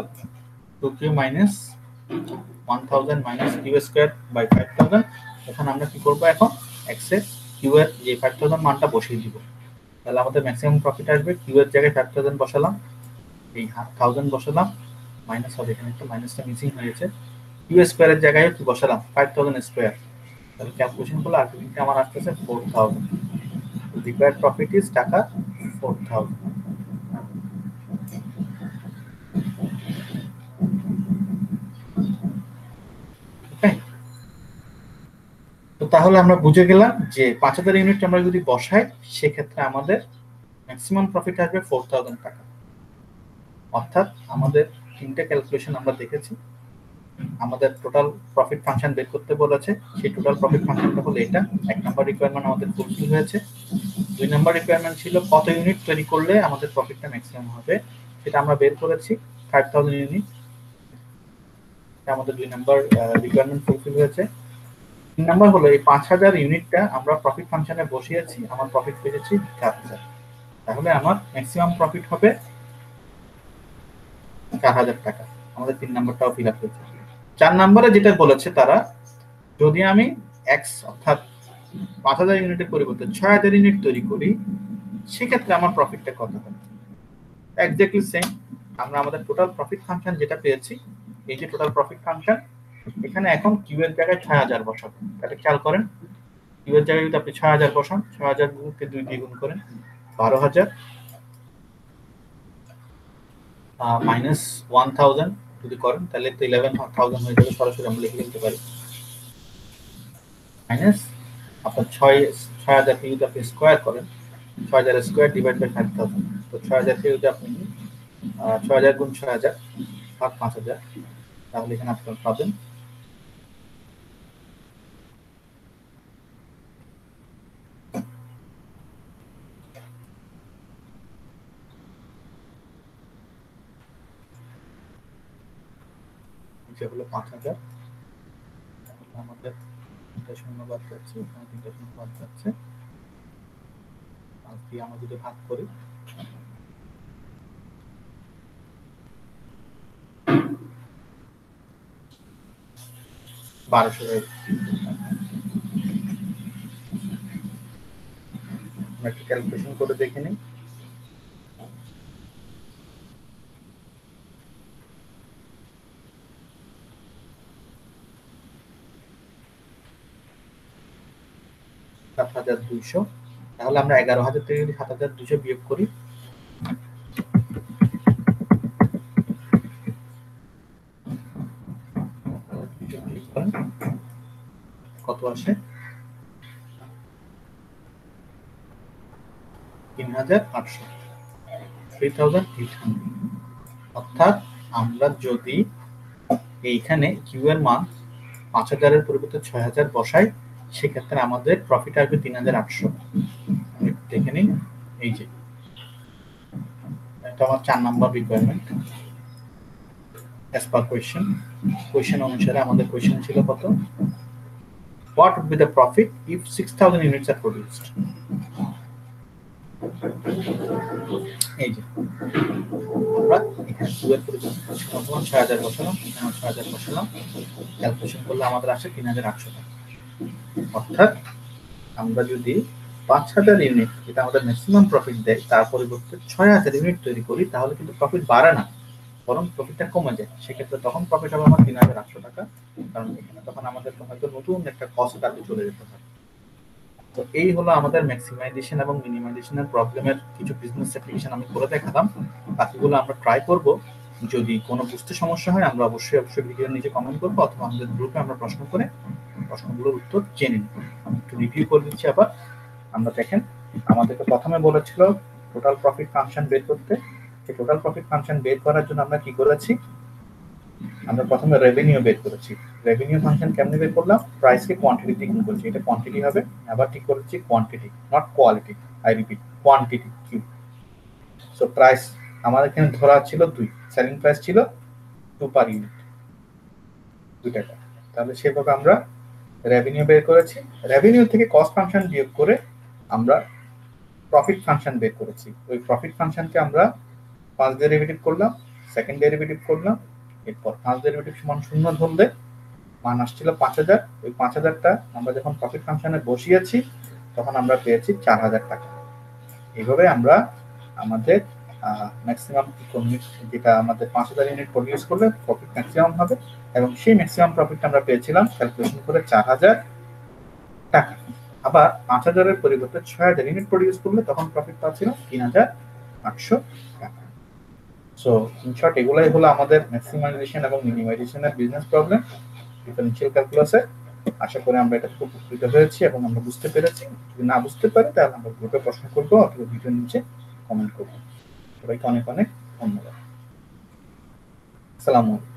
Speaker 1: 2q minus 1000 minus q square by 5000, এখন আমরা কি করব, এখন x এর q এর যে 5000 মানটা বসিয়ে দিব। তাহলে আমাদের ম্যাক্সিমাম প্রফিট আসবে, q এর জায়গায় 5000 বসালাম, এই 1000 বসালাম, মাইনাস হবে, এখানে একটা মাইনাসটা মিসিং হয়েছে, q স্কয়ারের জায়গায় কি বসালাম, 5000 স্কয়ার। তাহলে ক্যালকুলেশন করলে আলটিমেটলি আমার আসছে 4000। রিকোয়ার্ড প্রফিট ইজ টাকা 4000। তো তাহলে আমরা বুঝে গেলাম যে 5000 ইউনিট আমরা যদি বসাই সেক্ষেত্রে আমাদের ম্যাক্সিমাম প্রফিট আসবে 4000 টাকা। অর্থাৎ আমাদের তিনটা ক্যালকুলেশন আমরা দেখেছি, আমাদের টোটাল প্রফিট ফাংশন বের করতে বলেছে, সেই টোটাল প্রফিট ফাংশনটা হলো এটা। এক নাম্বার রিকোয়ারমেন্ট আমাদের ফুলফিল হয়েছে। 2 নাম্বার রিকোয়ারমেন্ট ছিল কত ইউনিট তৈরি করলে আমাদের প্রফিটটা ম্যাক্সিমাম হবে, সেটা আমরা বের করেছি 5000 ইউনিট, এটা আমাদের 2 নাম্বার রিকোয়ারমেন্ট ফুলফিল হয়েছে। 3 নাম্বার হলো এই 5000 ইউনিটটা আমরা প্রফিট ফাংশনে বসিয়েছি, আমার প্রফিট পেয়েছি 4000। তাহলে আমার ম্যাক্সিমাম প্রফিট হবে 4000 টাকা। আমাদের 3 নাম্বারটাও ফিল আপ হয়েছে। 4 নাম্বারে যেটা বলেছে তারা, যদি আমি এক্স অর্থাৎ 5000 ইউনিটের পরিবর্তে 6000 ইউনিট তৈরি করি সেক্ষেত্রে আমার প্রফিটটা কত হবে। এক্স্যাক্টলি সেম, আমরা আমাদের টোটাল প্রফিট ফাংশন যেটা পেয়েছি, এই যে টোটাল প্রফিট ফাংশন, এখানে এখন কিউ এর জায়গায় 6000 বসাবো। তাহলে খেয়াল করেন, কিউ এর জায়গায় যদি আপনি 6000 বসান, 6000 কে 2 দিয়ে গুণ করেন 12000 মাইনাস 1000 যদি করেন তাহলে তো 11000 হয়ে যাবে, সরাসরি আমরা লিখে দিতে পারি। মাইনাস আপনার 6000 কে যদি আপনি স্কয়ার করেন, 6000 স্কয়ার ডিভাইড বাই 5000, তো 6000 কে যদি আপনি 6000 গুণ 6000 ভাগ 5000, তাহলে এখানে আপনার পাবেন নিচে হলো 5,000, আমাদের 3টা শূন্য বাদ যাচ্ছে, এখানে 3টা শূন্য বাদ যাচ্ছে, 5 দিয়ে আমরা যদি ভাগ করি 1200। আমরা একটু ক্যালকুলেশন করে দেখে নিই। $7,200, তাহলে আমরা 11,000 থেকে যদি 7,200 বিয়োগ করি কত আসে? 3,800, 3,800। অর্থাৎ আমরা যদি এইখানে কিউ এর মান 5,000 এর পরিবর্তে 6,000 বসাই, সেক্ষেত্রে আমাদের প্রফিট আসবে 3,800। দেখে নিন, এই যে এটা আমার 4 number requirement as per question অনুসারে আমাদের কোয়েশ্চেন ছিল কত? What would be the profit if 6,000 units are produced? এই যে আমরা এখানে 2 এর পরিবর্তে 6,000 বসালাম, এখানে 6,000 বসালাম, ক্যালকুলেশন করলে আমাদের আসে 3,800 টাকা। অর্থাৎ আমরা যদি 5,000 ইউনিট, যেটা আমাদের ম্যাক্সিমাম প্রফিট দেয়, তার পরিবর্তে 6,000 ইউনিট তৈরি করি, তাহলে কিন্তু প্রফিট বাড়ে না, বরং প্রফিটটা কমে যায়। সেক্ষেত্রে তখন প্রফিট হবে আমার 3,800 টাকা, কারণ এখানে তখন আমাদের হয়তো নতুন একটা কস্ট কাটে চলে যেতে পারে। তো এই হলো আমাদের ম্যাক্সিমাইজেশন এবং মিনিমাইজেশনের প্রবলেমের কিছু বিজনেস অ্যাপ্লিকেশন আমি করে দেখালাম। বাকিগুলো আমরা ট্রাই করব। যদি কোনো বুঝতে সমস্যা হয় আমরা অবশ্যই ভিডিওর নিচে কমেন্ট করবো, অথবা আমাদের গ্রুপে আমরা প্রশ্ন করে প্রশ্নগুলোর উত্তর জেনে নিব। একটু রিভিউ করে দিচ্ছি আবার। আমরা দেখেন, আমাদেরকে প্রথমে বলেছিল টোটাল প্রফিট ফাংশন বের করতে। এই টোটাল প্রফিট ফাংশন বের করার জন্য আমরা কি করেছি? আমরা প্রথমে রেভিনিউ বের করেছি। রেভিনিউ ফাংশন কেমনে বের করলাম? প্রাইসকে কোয়ান্টিটি দিয়ে গুণ করেছি। এটা কোয়ান্টিটি হবে, আবার ঠিক করেছি quantity, not quality. I repeat, quantity Q. So price আমাদের এখানে ধরা ছিল 2, সেলিং প্রাইস ছিল 2 পার ইউনিট, 2 টাকা। তাহলে সেভাবে আমরা রেভিনিউ বের করেছি। রেভিনিউ থেকে কস্ট ফাংশন বিয়োগ করে আমরা প্রফিট ফাংশন বের করেছি। ওই প্রফিট ফাংশনকে আমরা ফার্স্ট ডেরিভেটিভ করলাম, সেকেন্ড ডেরিভেটিভ করলাম, এরপর ফার্স্ট ডেরিভেটিভ সমান 0 ধরলে মান আসছিল 5,000। ওই 5,000টা আমরা যখন প্রফিট ফাংশনে বসিয়েছি তখন আমরা পেয়েছি 4,000 টাকা। এইভাবে আমরা আমাদের ম্যাক্সিমাম ইকোনমিক, যেটা আমাদের 5,000 ইউনিট প্রডিউস করলে প্রফিট ম্যাক্সিমাম হবে, এবং সেই ম্যাক্সিমাম প্রফিটটা আমরা পেয়েছিলাম ক্যালকুলেশন করে 4,000 টাকা। আবার 5,000 এর পরিবর্তে 6,000 ইউনিট প্রডিউস করলে তখন প্রফিট পাচ্ছিলাম 3,800 টাকা। সো ইন শর্ট, এগুলাই হলো আমাদের ম্যাক্সিমাইজেশন এবং মিনিমাইজেশনের বিজনেস প্রবলেম ডিফারেনশিয়াল ক্যালকুলাসে। আশা করি আমরা এটা খুব উপকৃত হয়েছি এবং আমরা বুঝতে পেরেছি। যদি না বুঝতে পারি তাহলে আমরা গ্রুপে প্রশ্ন করবো অথবা ভিডিওর নিচে কমেন্ট করবো। সবাইকে অনেক অনেক ধন্যবাদ। আসসালামু আলাইকুম।